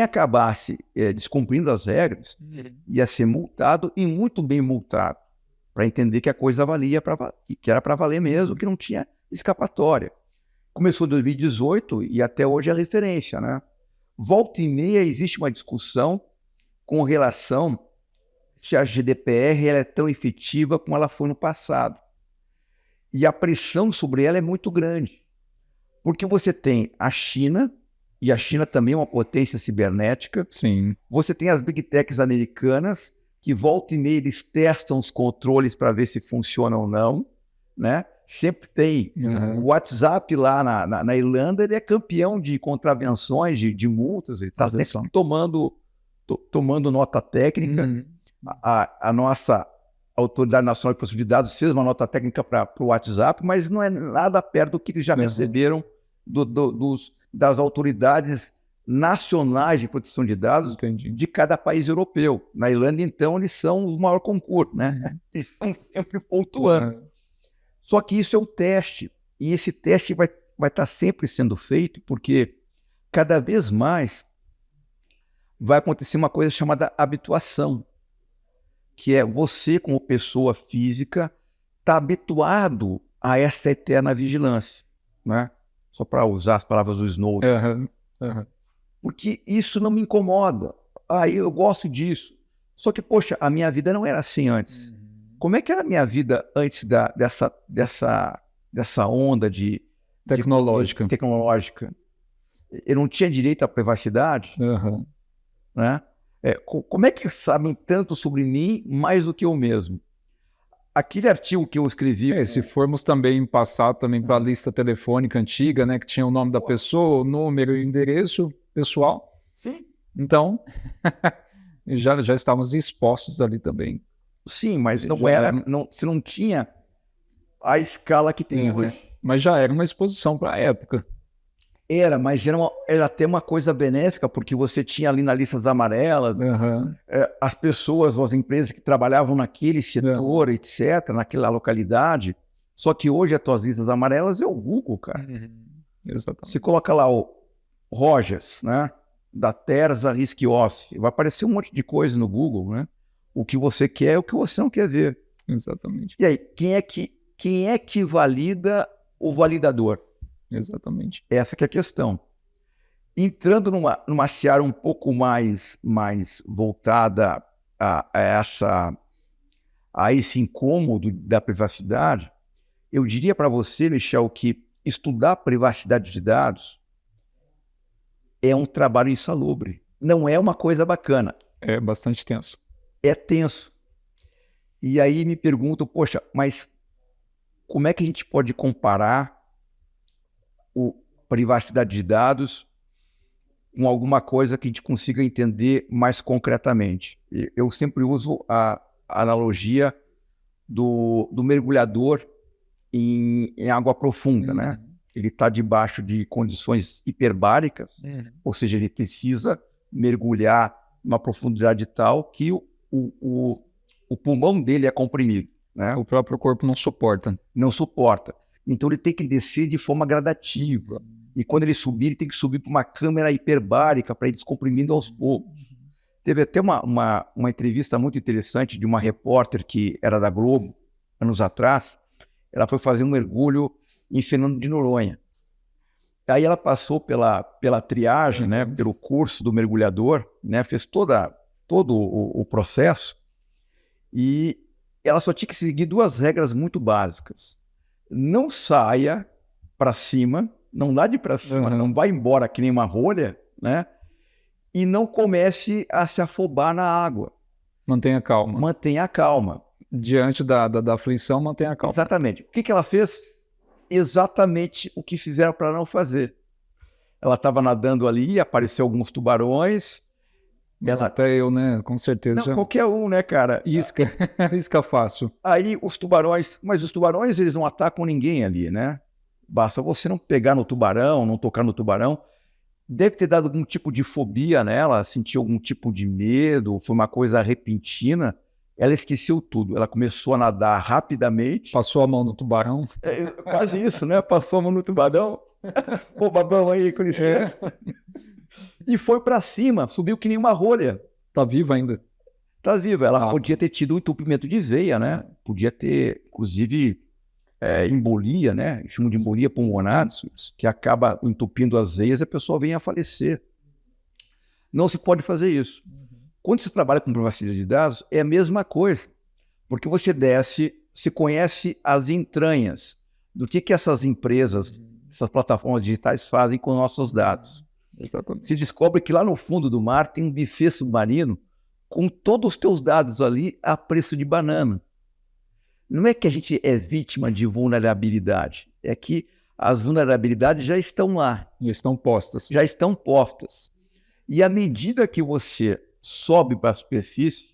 acabasse descumprindo as regras ia ser multado e muito bem multado, para entender que a coisa valia, que era para valer mesmo, que não tinha escapatória. Começou em 2018 e até hoje é referência, né? Volta e meia existe uma discussão com relação se a GDPR ela é tão efetiva como ela foi no passado. E a pressão sobre ela é muito grande. Porque você tem a China, e a China também é uma potência cibernética. Sim. Você tem as big techs americanas, que volta e meia eles testam os controles para ver se funciona ou não, né? Sempre tem o WhatsApp lá na Irlanda, ele é campeão de contravenções, de multas, ele está sempre tomando nota técnica. A nossa Autoridade Nacional de Proteção de Dados fez uma nota técnica para o WhatsApp, mas não é nada perto do que eles já receberam das autoridades nacionais de proteção de dados Entendi. de cada país europeu. Na Irlanda, então, eles são os maiores concursos, né? Eles estão sempre pontuando. Só que isso é um teste, e esse teste vai estar sempre sendo feito, porque cada vez mais vai acontecer uma coisa chamada habituação, que é você, como pessoa física, está habituado a essa eterna vigilância, né? Só para usar as palavras do Snowden. Porque isso não me incomoda. Eu gosto disso. Só que, poxa, a minha vida não era assim antes. Como é que era a minha vida antes dessa onda Tecnológica. tecnológica? Eu não tinha direito à privacidade, né? Como é que sabem tanto sobre mim mais do que eu mesmo? Aquele artigo que eu escrevi... Se formos também passar também para a lista telefônica antiga, né, que tinha o nome da pessoa, o número e o endereço pessoal. Sim. Então, já estávamos expostos ali também. Sim, mas você não tinha a escala que tem hoje. Mas já era uma exposição para a época. Mas era até uma coisa benéfica, porque você tinha ali na lista amarelas as pessoas, as empresas que trabalhavam naquele setor, etc., naquela localidade. Só que hoje as tuas listas amarelas é o Google, cara. Exatamente. Você coloca lá o Rogers, né? Da Terza Risk Off. Vai aparecer um monte de coisa no Google, né? O que você quer e o que você não quer ver. Exatamente. E aí, quem é que valida o validador? Exatamente. Essa que é a questão. Entrando numa seara um pouco mais voltada a esse incômodo da privacidade, eu diria para você, Michel, que estudar privacidade de dados é um trabalho insalubre. Não é uma coisa bacana. É bastante tenso. É tenso. E aí me pergunto, poxa, mas como é que a gente pode comparar privacidade de dados com alguma coisa que a gente consiga entender mais concretamente? Eu sempre uso a analogia do mergulhador em água profunda, né? Ele está debaixo de condições hiperbáricas, ou seja, ele precisa mergulhar numa profundidade tal que o pulmão dele é comprimido, né? O próprio corpo não suporta. Não suporta. Então ele tem que descer de forma gradativa. E quando ele subir, ele tem que subir para uma câmera hiperbárica para ir descomprimindo aos poucos. Teve até uma entrevista muito interessante de uma repórter que era da Globo, anos atrás. Ela foi fazer um mergulho em Fernando de Noronha. Aí ela passou pela triagem, né, pelo curso do mergulhador, né, fez todo o processo, e ela só tinha que seguir duas regras muito básicas. Não saia para cima, não nade para cima, não vai embora que nem uma rolha, né? E não comece a se afobar na água. Mantenha calma. Mantenha a calma. Diante da aflição, mantenha a calma. Exatamente. O que ela fez? Exatamente o que fizeram para não fazer. Ela estava nadando ali, apareceu alguns tubarões. Mas até eu, né? Com certeza. Não, qualquer um, né, cara? Isca. Isca fácil. Aí os tubarões eles não atacam ninguém ali, né? Basta você não pegar no tubarão, não tocar no tubarão. Deve ter dado algum tipo de fobia nela, sentiu algum tipo de medo, foi uma coisa repentina. Ela esqueceu tudo. Ela começou a nadar rapidamente. Passou a mão no tubarão. Quase isso, né? Passou a mão no tubarão. Pô, babão aí, com licença. E foi para cima, subiu que nem uma rolha. Tá viva ainda? Tá viva. Ela podia ter tido um entupimento de veia, né? Podia ter, inclusive, embolia, né? Chamam de embolia pulmonar, que acaba entupindo as veias e a pessoa vem a falecer. Não se pode fazer isso. Quando você trabalha com privacidade de dados, é a mesma coisa. Porque você se conhece as entranhas do que essas empresas, essas plataformas digitais fazem com nossos dados. Exatamente. Se descobre que lá no fundo do mar tem um buffet submarino com todos os teus dados ali a preço de banana. Não é que a gente é vítima de vulnerabilidade, é que as vulnerabilidades já estão lá. Já estão postas. Já estão postas. E à medida que você sobe para a superfície,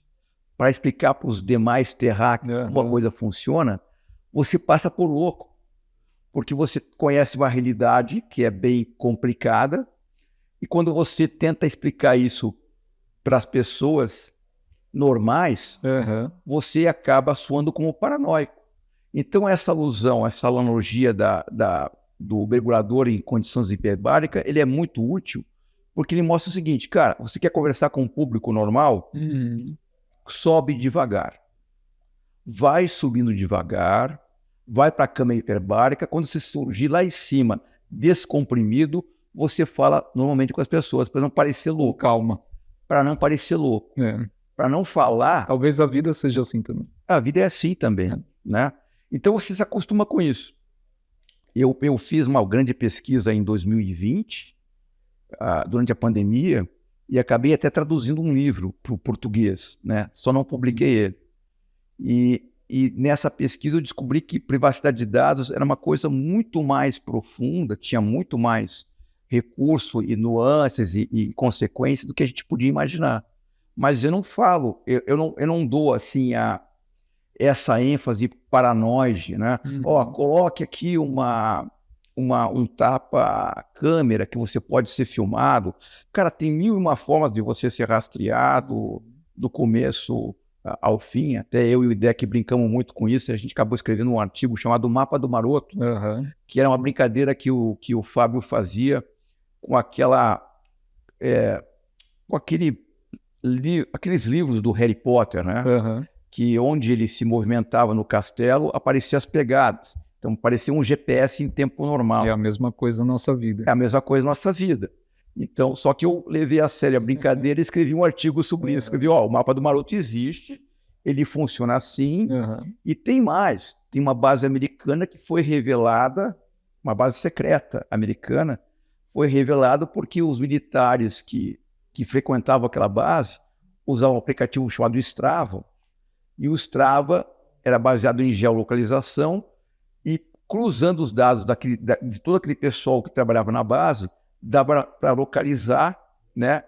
para explicar para os demais terráqueos como a coisa funciona, você passa por louco. Porque você conhece uma realidade que é bem complicada E quando você tenta explicar isso para as pessoas normais, você acaba soando como paranoico. Então, essa alusão, essa analogia do mergulhador em condições hiperbáricas, ele é muito útil, porque ele mostra o seguinte, cara, você quer conversar com um público normal? Sobe devagar. Vai subindo devagar, vai para a câmara hiperbárica, quando você surgir lá em cima, descomprimido, você fala normalmente com as pessoas, para não parecer louco. Calma. Para não parecer louco. Para não falar... Talvez a vida seja assim também. A vida é assim também, né? Então você se acostuma com isso. Eu fiz uma grande pesquisa em 2020, durante a pandemia, e acabei até traduzindo um livro para o português, né? Só não publiquei ele. E nessa pesquisa eu descobri que privacidade de dados era uma coisa muito mais profunda, tinha muito mais recurso e nuances e consequências do que a gente podia imaginar. Mas eu não falo, eu não dou assim essa ênfase paranoide, né? Coloque aqui um tapa-câmera que você pode ser filmado. Cara, tem 1001 formas de você ser rastreado do começo ao fim. Até eu e o Deck brincamos muito com isso. A gente acabou escrevendo um artigo chamado Mapa do Maroto, que era uma brincadeira que o Fábio fazia com aqueles livros do Harry Potter, né? Que onde ele se movimentava no castelo, apareciam as pegadas. Então, parecia um GPS em tempo normal. É a mesma coisa na nossa vida. É a mesma coisa na nossa vida. Então, só que eu levei a sério a brincadeira e escrevi um artigo sobre isso. Escrevi, o Mapa do Maroto existe, ele funciona assim, e tem mais. Tem uma base americana que foi revelada, uma base secreta americana, foi revelada porque os militares que frequentavam aquela base usavam um aplicativo chamado Strava, e o Strava era baseado em geolocalização, e cruzando os dados de todo aquele pessoal que trabalhava na base, dava para localizar, né,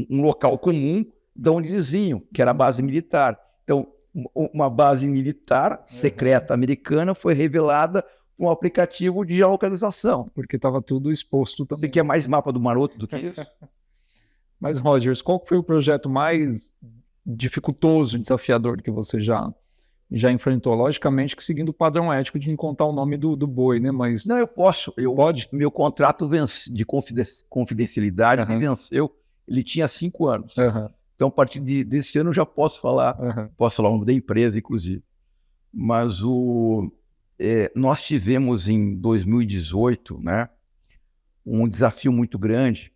um local comum de onde eles vinham, que era a base militar. Então, uma base militar secreta americana foi revelada por um aplicativo de geolocalização. Porque estava tudo exposto também. Você quer mais Mapa do Maroto do que isso? Mas, Rogers, qual foi o projeto mais dificultoso e desafiador que você já enfrentou? Logicamente que seguindo o padrão ético de não contar o nome do boi, né? Mas... Não, eu posso. Pode? Meu contrato de confidencialidade venceu. Ele tinha 5 anos. Então, a partir desse ano, eu já posso falar. Posso falar o nome da empresa, inclusive. Mas nós tivemos em 2018, né, um desafio muito grande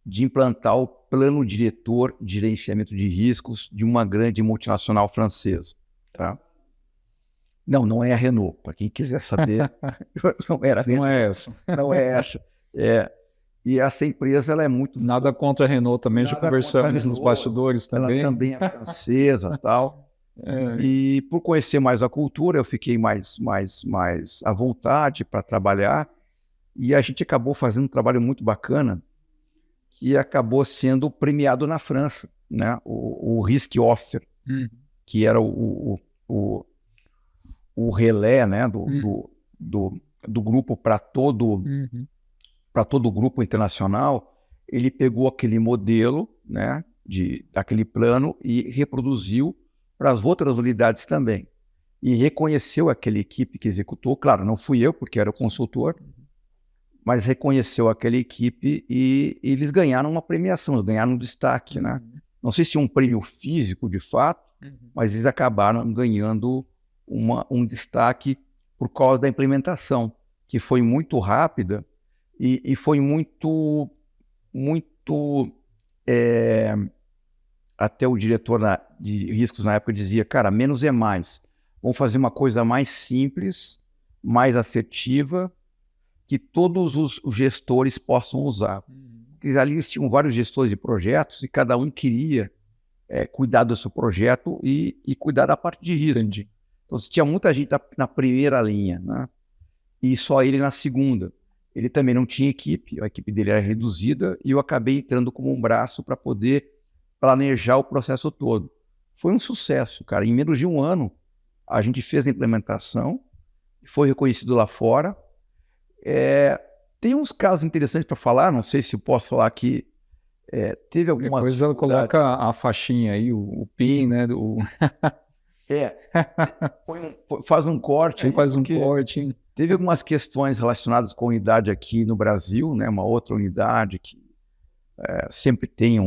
de implantar o plano diretor de gerenciamento de riscos de uma grande multinacional francesa. Tá? Não é a Renault, para quem quiser saber, não era a Renault. Não é essa. Não é essa. E essa empresa ela é muito... Nada contra a Renault também, já conversamos nos bastidores também. Ela também é francesa e tal. E por conhecer mais a cultura, eu fiquei mais à vontade para trabalhar, e a gente acabou fazendo um trabalho muito bacana, que acabou sendo premiado na França, né? O Risk Officer, que era o relé, né, do grupo para todo o grupo internacional. Ele pegou aquele modelo, né, daquele plano e reproduziu para as outras unidades também. E reconheceu aquela equipe que executou. Claro, não fui eu, porque era o consultor, mas reconheceu aquela equipe e eles ganharam uma premiação, eles ganharam um destaque, né? Não sei se um prêmio físico, de fato, mas eles acabaram ganhando um destaque por causa da implementação, que foi muito rápida e foi muito até o diretor de riscos na época dizia, cara, menos é mais. Vamos fazer uma coisa mais simples, mais assertiva, que todos os gestores possam usar. Porque ali eles tinham vários gestores de projetos e cada um queria cuidar do seu projeto e cuidar da parte de risco. Entendi. Então, se tinha muita gente na primeira linha, né? E só ele na segunda. Ele também não tinha equipe, a equipe dele era reduzida, e eu acabei entrando como um braço para poder planejar o processo todo. Foi um sucesso, cara. Em menos de um ano, a gente fez a implementação, foi reconhecido lá fora, Tem uns casos interessantes para falar, não sei se eu posso falar aqui. Teve algumas Depois ela coloca a faixinha aí, o PIN, né? É, faz um corte aí, Faz um porque corte. teve algumas questões relacionadas com a unidade aqui no Brasil, né? Uma outra unidade que sempre tem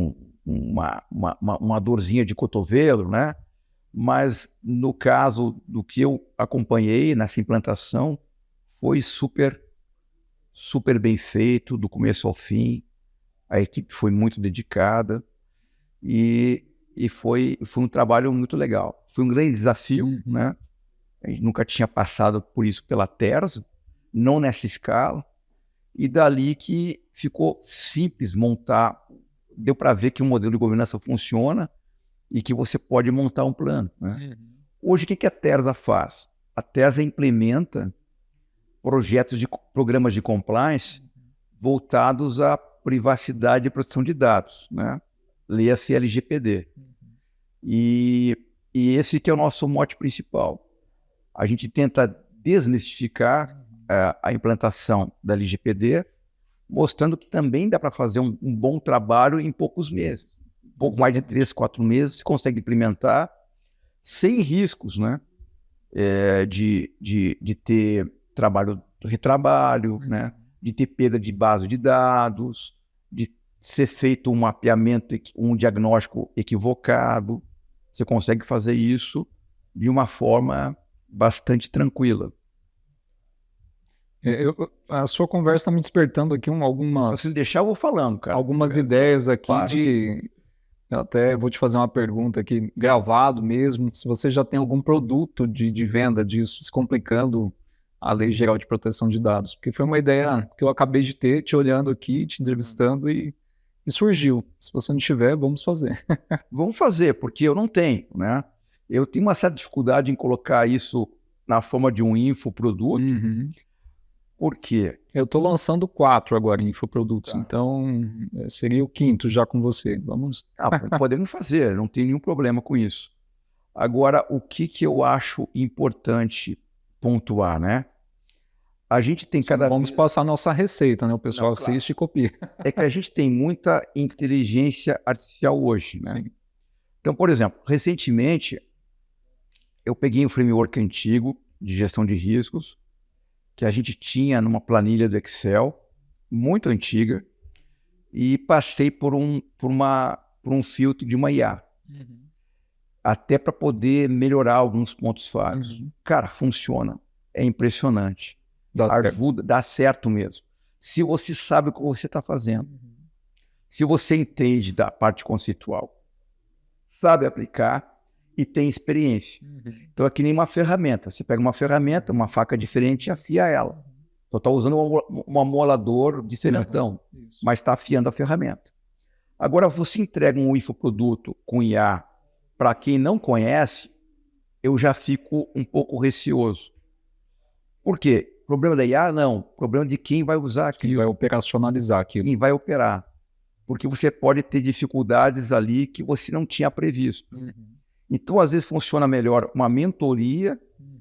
uma dorzinha de cotovelo, né? Mas no caso do que eu acompanhei nessa implantação, foi super bem feito, do começo ao fim. A equipe foi muito dedicada e foi um trabalho muito legal. Foi um grande desafio, né? A gente nunca tinha passado por isso pela Terza, não nessa escala. E dali que ficou simples montar. Deu para ver que o modelo de governança funciona e que você pode montar um plano, né? Hoje, o que a Terza faz? A Terza implementa programas de compliance voltados à privacidade e proteção de dados, né? Leia-se LGPD. E esse que é o nosso mote principal. A gente tenta desmistificar a implantação da LGPD, mostrando que também dá para fazer um bom trabalho em poucos meses. Um pouco mais de 3, 4 meses você consegue implementar sem riscos, né? De ter retrabalho, né? De ter perda de base de dados, de ser feito um mapeamento, um diagnóstico equivocado. Você consegue fazer isso de uma forma bastante tranquila. A sua conversa está me despertando aqui algumas... Se deixar, eu vou falando, cara. Algumas ideias aqui Claro. Eu até vou te fazer uma pergunta aqui, gravado mesmo, se você já tem algum produto de venda disso, descomplicando a Lei Geral de Proteção de Dados. Porque foi uma ideia que eu acabei de ter, te olhando aqui, te entrevistando e surgiu. Se você não tiver, vamos fazer. Vamos fazer, porque eu não tenho, né? Eu tenho uma certa dificuldade em colocar isso na forma de um infoproduto. Por quê? Eu estou lançando 4 agora em infoprodutos, Tá. então seria o 5º já com você. Vamos. Podemos fazer, não tem nenhum problema com isso. Agora, o que eu acho importante pontuar, né? A gente tem Vamos passar nossa receita, né? O pessoal assiste e copia. É que a gente tem muita inteligência artificial hoje, né? Sim. Então, por exemplo, recentemente, eu peguei um framework antigo de gestão de riscos, que a gente tinha numa planilha do Excel, muito antiga, e passei por um filtro de uma IA, até para poder melhorar alguns pontos falhos. Cara, funciona. É impressionante. Dá certo mesmo. Se você sabe o que você está fazendo, se você entende da parte conceitual, sabe aplicar e tem experiência. Então é que nem uma ferramenta. Você pega uma ferramenta, uma faca diferente e afia ela. Então está usando um amolador diferentão, mas está afiando a ferramenta. Agora, você entrega um infoproduto com IA para quem não conhece, eu já fico um pouco receoso. Por quê? Problema da IA? Não. Problema de quem vai usar aquilo. Quem vai operacionalizar aquilo. Quem vai operar. Porque você pode ter dificuldades ali que você não tinha previsto. Então, às vezes, funciona melhor uma mentoria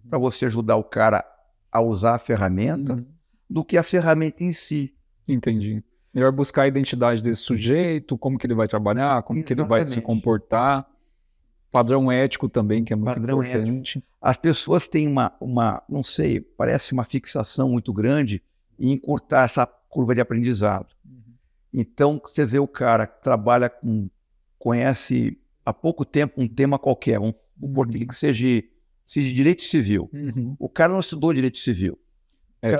para você ajudar o cara a usar a ferramenta do que a ferramenta em si. Entendi. Melhor buscar a identidade desse sujeito, como que ele vai trabalhar, como que ele vai se comportar. Padrão ético também, que é muito importante. Ético. As pessoas têm não sei, parece uma fixação muito grande em encurtar essa curva de aprendizado. Então, você vê o cara que trabalha conhece há pouco tempo um tema qualquer, que seja direito civil. O cara não estudou direito civil.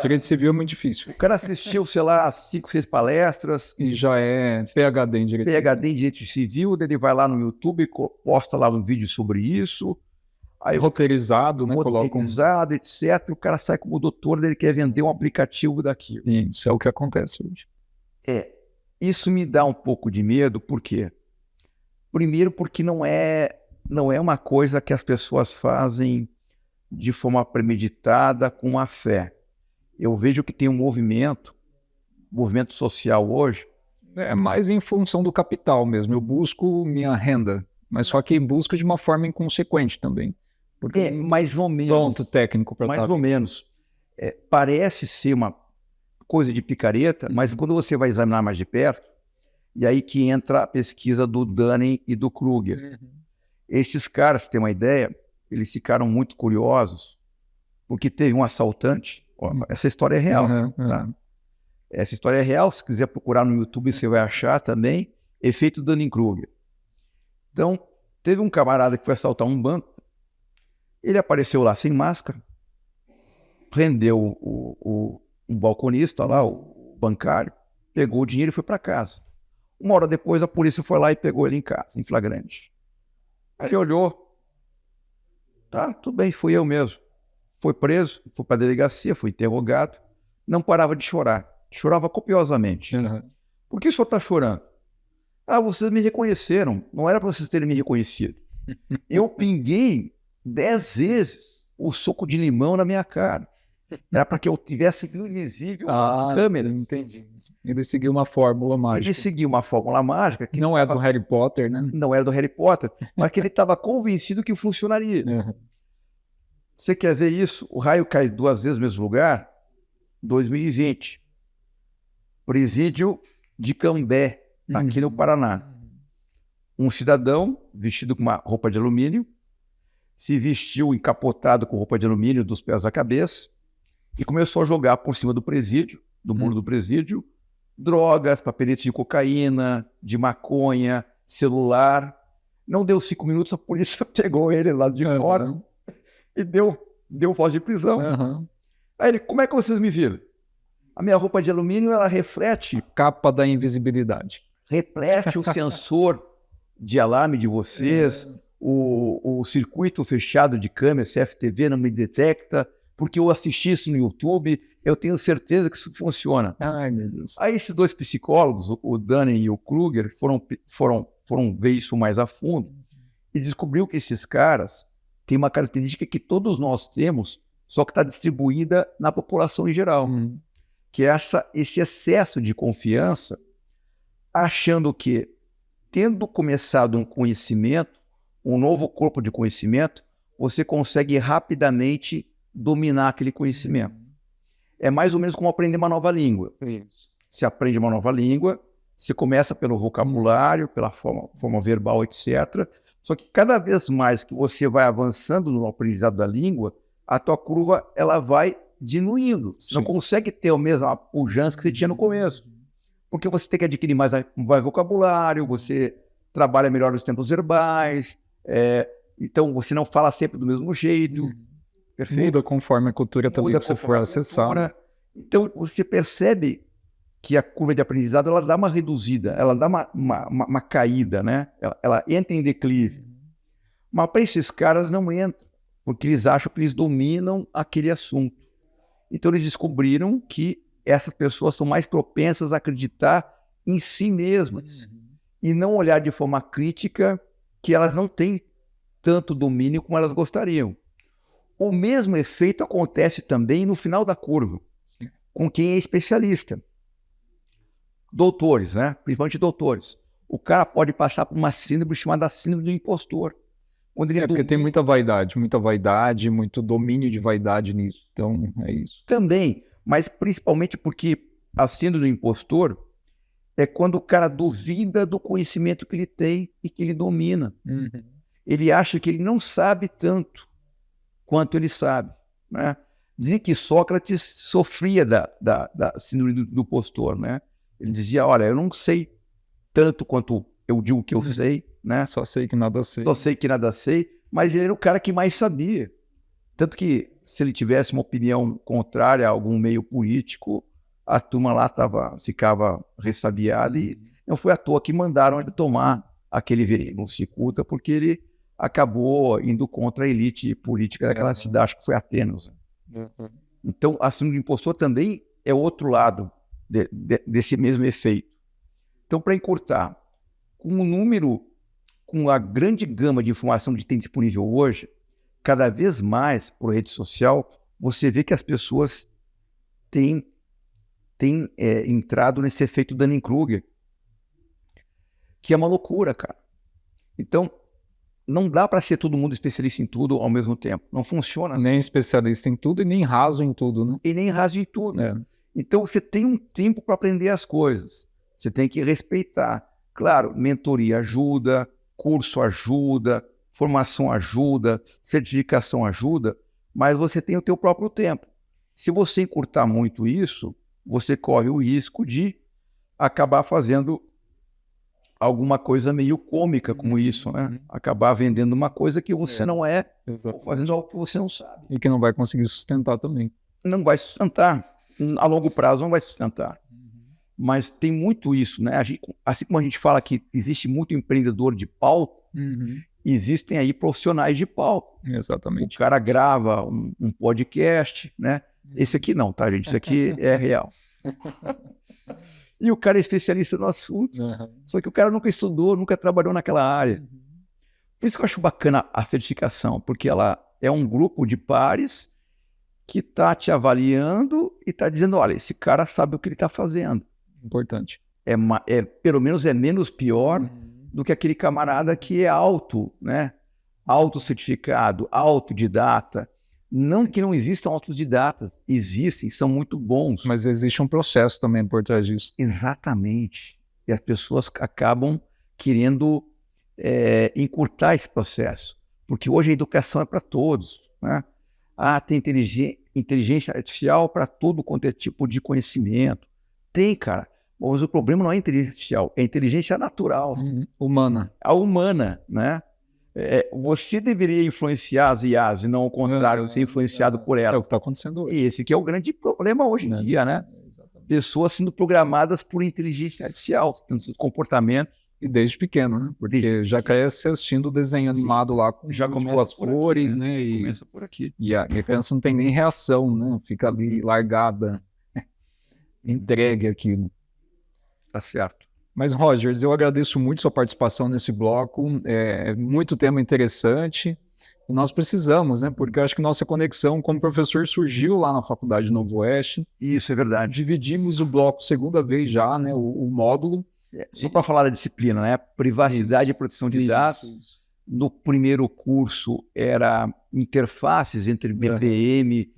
Direito civil é muito difícil. O cara assistiu, sei lá, 5, 6 palestras. E já é PhD em direito civil. PhD em direito civil, ele vai lá no YouTube, posta lá um vídeo sobre isso. Aí, roteirizado, né? Roteirizado, etc. O cara sai como doutor, ele quer vender um aplicativo daquilo. Isso é o que acontece hoje. Isso me dá um pouco de medo, por quê? Primeiro, porque não é uma coisa que as pessoas fazem de forma premeditada, com a fé. Eu vejo que tem um movimento social hoje. É mais em função do capital mesmo. Eu busco minha renda, mas só que busco de uma forma inconsequente também. Porque mais ou menos. Pronto, técnico para mais ou menos. Parece ser coisa de picareta, mas quando você vai examinar mais de perto, e aí que entra a pesquisa do Dunning e do Kruger. Esses caras, pra ter uma ideia, eles ficaram muito curiosos, porque teve um assaltante, essa história é real, tá? Essa história é real, se quiser procurar no YouTube você vai achar também, efeito Dunning-Kruger. Então, teve um camarada que foi assaltar um banco, ele apareceu lá sem máscara, prendeu o balconista lá, o bancário, pegou o dinheiro e foi para casa. Uma hora depois a polícia foi lá e pegou ele em casa, em flagrante. Aí ele olhou, tá, tudo bem, fui eu mesmo. Foi preso, foi para a delegacia, foi interrogado, não parava de chorar, chorava copiosamente. Por que o senhor está chorando? Ah, vocês me reconheceram, não era para vocês terem me reconhecido. Eu pinguei 10 vezes o suco de limão na minha cara. Era para que eu tivesse invisível nas câmeras. Sim, entendi. Ele seguiu uma fórmula mágica. Ele seguiu uma fórmula mágica que não é do Harry Potter, né? Não era do Harry Potter, mas que ele estava convencido que funcionaria. Você quer ver isso? O raio cai 2 vezes no mesmo lugar? 2020. Presídio de Cambé, aqui no Paraná. Um cidadão vestido com uma roupa de alumínio, se vestiu encapotado com roupa de alumínio dos pés à cabeça e começou a jogar por cima do presídio, do muro do presídio, drogas, papeletes de cocaína, de maconha, celular. Não deu 5 minutos, a polícia pegou ele lá de fora e deu voz de prisão. Aí ele, como é que vocês me viram? A minha roupa de alumínio, ela reflete... Capa da invisibilidade. Reflete o sensor de alarme de vocês, o circuito fechado de câmera, CFTV não me detecta, porque eu assisti isso no YouTube, eu tenho certeza que isso funciona. Ai, meu Deus. Aí esses 2 psicólogos, o Dunning e o Kruger, foram ver isso mais a fundo e descobriu que esses caras têm uma característica que todos nós temos, só que está distribuída na população em geral, que é esse excesso de confiança, achando que, tendo começado um conhecimento, um novo corpo de conhecimento, você consegue rapidamente dominar aquele conhecimento. É mais ou menos como aprender uma nova língua. Isso. Você aprende uma nova língua, você começa pelo vocabulário, pela forma verbal, etc. Só que cada vez mais que você vai avançando no aprendizado da língua, a tua curva ela vai diminuindo. Você não consegue ter a mesma pujança que você tinha no começo. Porque você tem que adquirir mais vocabulário, você trabalha melhor os tempos verbais, então você não fala sempre do mesmo jeito. Perfeito? Muda conforme a cultura também que você for acessar. Então você percebe que a curva de aprendizado ela dá uma reduzida, ela dá uma caída, né? Ela entra em declive. Mas para esses caras não entra, porque eles acham que eles dominam aquele assunto. Então eles descobriram que essas pessoas são mais propensas a acreditar em si mesmas e não olhar de forma crítica que elas não têm tanto domínio como elas gostariam. O mesmo efeito acontece também no final da curva, com quem é especialista. Doutores, né? Principalmente doutores. O cara pode passar por uma síndrome chamada síndrome do impostor. Quando ele porque tem muita vaidade, muito domínio de vaidade nisso. Então, é isso. Também, mas principalmente porque a síndrome do impostor é quando o cara duvida do conhecimento que ele tem e que ele domina. Ele acha que ele não sabe tanto quanto ele sabe, né? Dizem que Sócrates sofria da síndrome do impostor, né? Ele dizia, olha, eu não sei tanto quanto eu digo que eu sei, né? Só sei que nada sei. Só sei que nada sei, mas ele era o cara que mais sabia. Tanto que se ele tivesse uma opinião contrária a algum meio político, a turma lá ficava ressabiada e não foi à toa que mandaram ele tomar aquele veículo cicuta, porque ele acabou indo contra a elite política daquela cidade, acho que foi Atenas. Então, a síndrome do impostor também é outro lado desse mesmo efeito. Então, para encurtar, com a grande gama de informação que tem disponível hoje, cada vez mais por rede social, você vê que as pessoas têm entrado nesse efeito Dunning-Kruger, que é uma loucura, cara. Então, não dá para ser todo mundo especialista em tudo ao mesmo tempo. Não funciona assim. Nem especialista em tudo e nem raso em tudo, né? E nem raso em tudo. Então, você tem um tempo para aprender as coisas. Você tem que respeitar. Claro, mentoria ajuda, curso ajuda, formação ajuda, certificação ajuda, mas você tem o teu próprio tempo. Se você encurtar muito isso, você corre o risco de acabar fazendo alguma coisa meio cômica como isso, né? Acabar vendendo uma coisa que você não é, ou fazendo algo que você não sabe. E que não vai conseguir sustentar também. Não vai sustentar. A longo prazo não vai sustentar. Mas tem muito isso, né? Assim como a gente fala que existe muito empreendedor de palco, existem aí profissionais de palco. Exatamente. O cara grava um podcast, né? Esse aqui não, tá, gente? Isso aqui é real. E o cara é especialista no assunto, só que o cara nunca estudou, nunca trabalhou naquela área. Por isso que eu acho bacana a certificação, porque ela é um grupo de pares que está te avaliando e está dizendo, olha, esse cara sabe o que ele está fazendo. Importante. Pelo menos é menos pior do que aquele camarada que é né? Autocertificado, autodidata. Não que não existam autodidatas, existem, são muito bons. Mas existe um processo também por trás disso. Exatamente. E as pessoas acabam querendo encurtar esse processo. Porque hoje a educação é para todos, né? Tem inteligência artificial para todo quanto é tipo de conhecimento. Tem, cara. Mas o problema não é inteligência artificial, é inteligência natural. Humana. A humana, né? Você deveria influenciar as IAs e não o contrário, ser influenciado por elas. É o que está acontecendo hoje. E esse que é o grande problema hoje em dia, né? Pessoas sendo programadas por inteligência artificial, tendo seus comportamentos. E desde pequeno, né? Porque já cresce assistindo o desenho animado lá com as cores, né? E começa por aqui. E a criança não tem nem reação, né? Fica ali largada, entregue aquilo. Tá certo. Mas, Rogers, eu agradeço muito sua participação nesse bloco. É muito tema interessante. E nós precisamos, né? Porque eu acho que nossa conexão como professor surgiu lá na Faculdade Novo Oeste. Isso é verdade. Dividimos o bloco segunda vez já, né? O módulo. Só para falar da disciplina, né? Privacidade e proteção de dados. Isso. No primeiro curso era interfaces entre BPM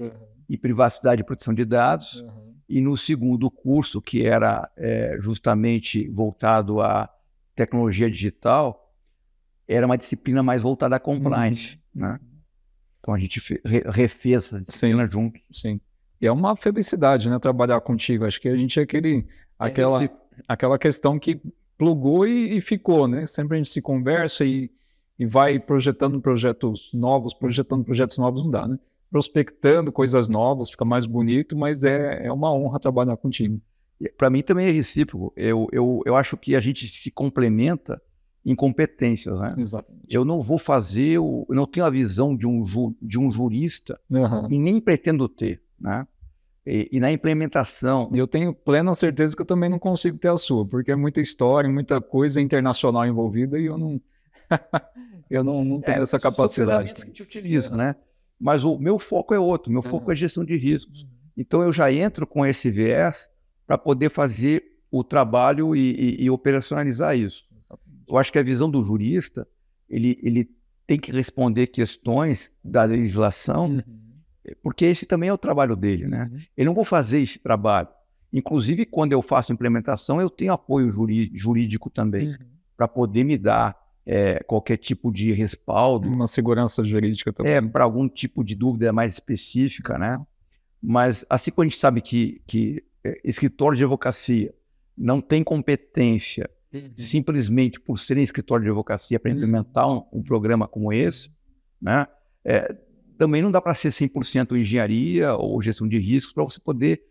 e privacidade e proteção de dados. E no segundo curso, que era justamente voltado à tecnologia digital, era uma disciplina mais voltada à compliance, né? Então a gente refez essa disciplina junto. Sim. E é uma felicidade, né, trabalhar contigo. Acho que a gente é aquela questão que plugou e ficou, né? Sempre a gente se conversa e vai projetando projetos novos, não dá, né? Prospectando coisas novas, fica mais bonito, mas é uma honra trabalhar contigo. Para mim também é recíproco. Eu acho que a gente se complementa em competências, né? Exatamente. Eu não vou fazer, eu não tenho a visão de um jurista e nem pretendo ter, né? E na implementação... Eu tenho plena certeza que eu também não consigo ter a sua, porque é muita história, muita coisa internacional envolvida e eu não tenho essa capacidade. São ferramentas que a gente utiliza, né? Mas o meu foco é outro, meu foco é gestão de riscos. Então eu já entro com esse viés para poder fazer o trabalho e operacionalizar isso. Exatamente. Eu acho que a visão do jurista, ele tem que responder questões da legislação, porque esse também é o trabalho dele, né? Eu não vou fazer esse trabalho. Inclusive, quando eu faço implementação, eu tenho apoio jurídico também, para poder me dar qualquer tipo de respaldo. Uma segurança jurídica também. Para algum tipo de dúvida mais específica, né? Mas assim como a gente sabe que escritório de advocacia não tem competência simplesmente por serem escritório de advocacia para implementar um programa como esse, né? Também não dá para ser 100% engenharia ou gestão de riscos para você poder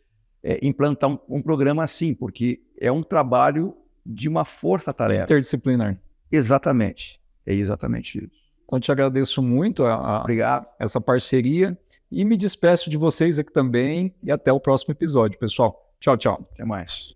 implantar um programa assim, porque é um trabalho de uma força-tarefa. Interdisciplinar. Exatamente. É exatamente isso. Então, te agradeço muito Obrigado. Essa parceria e me despeço de vocês aqui também e até o próximo episódio, pessoal. Tchau, tchau. Até mais.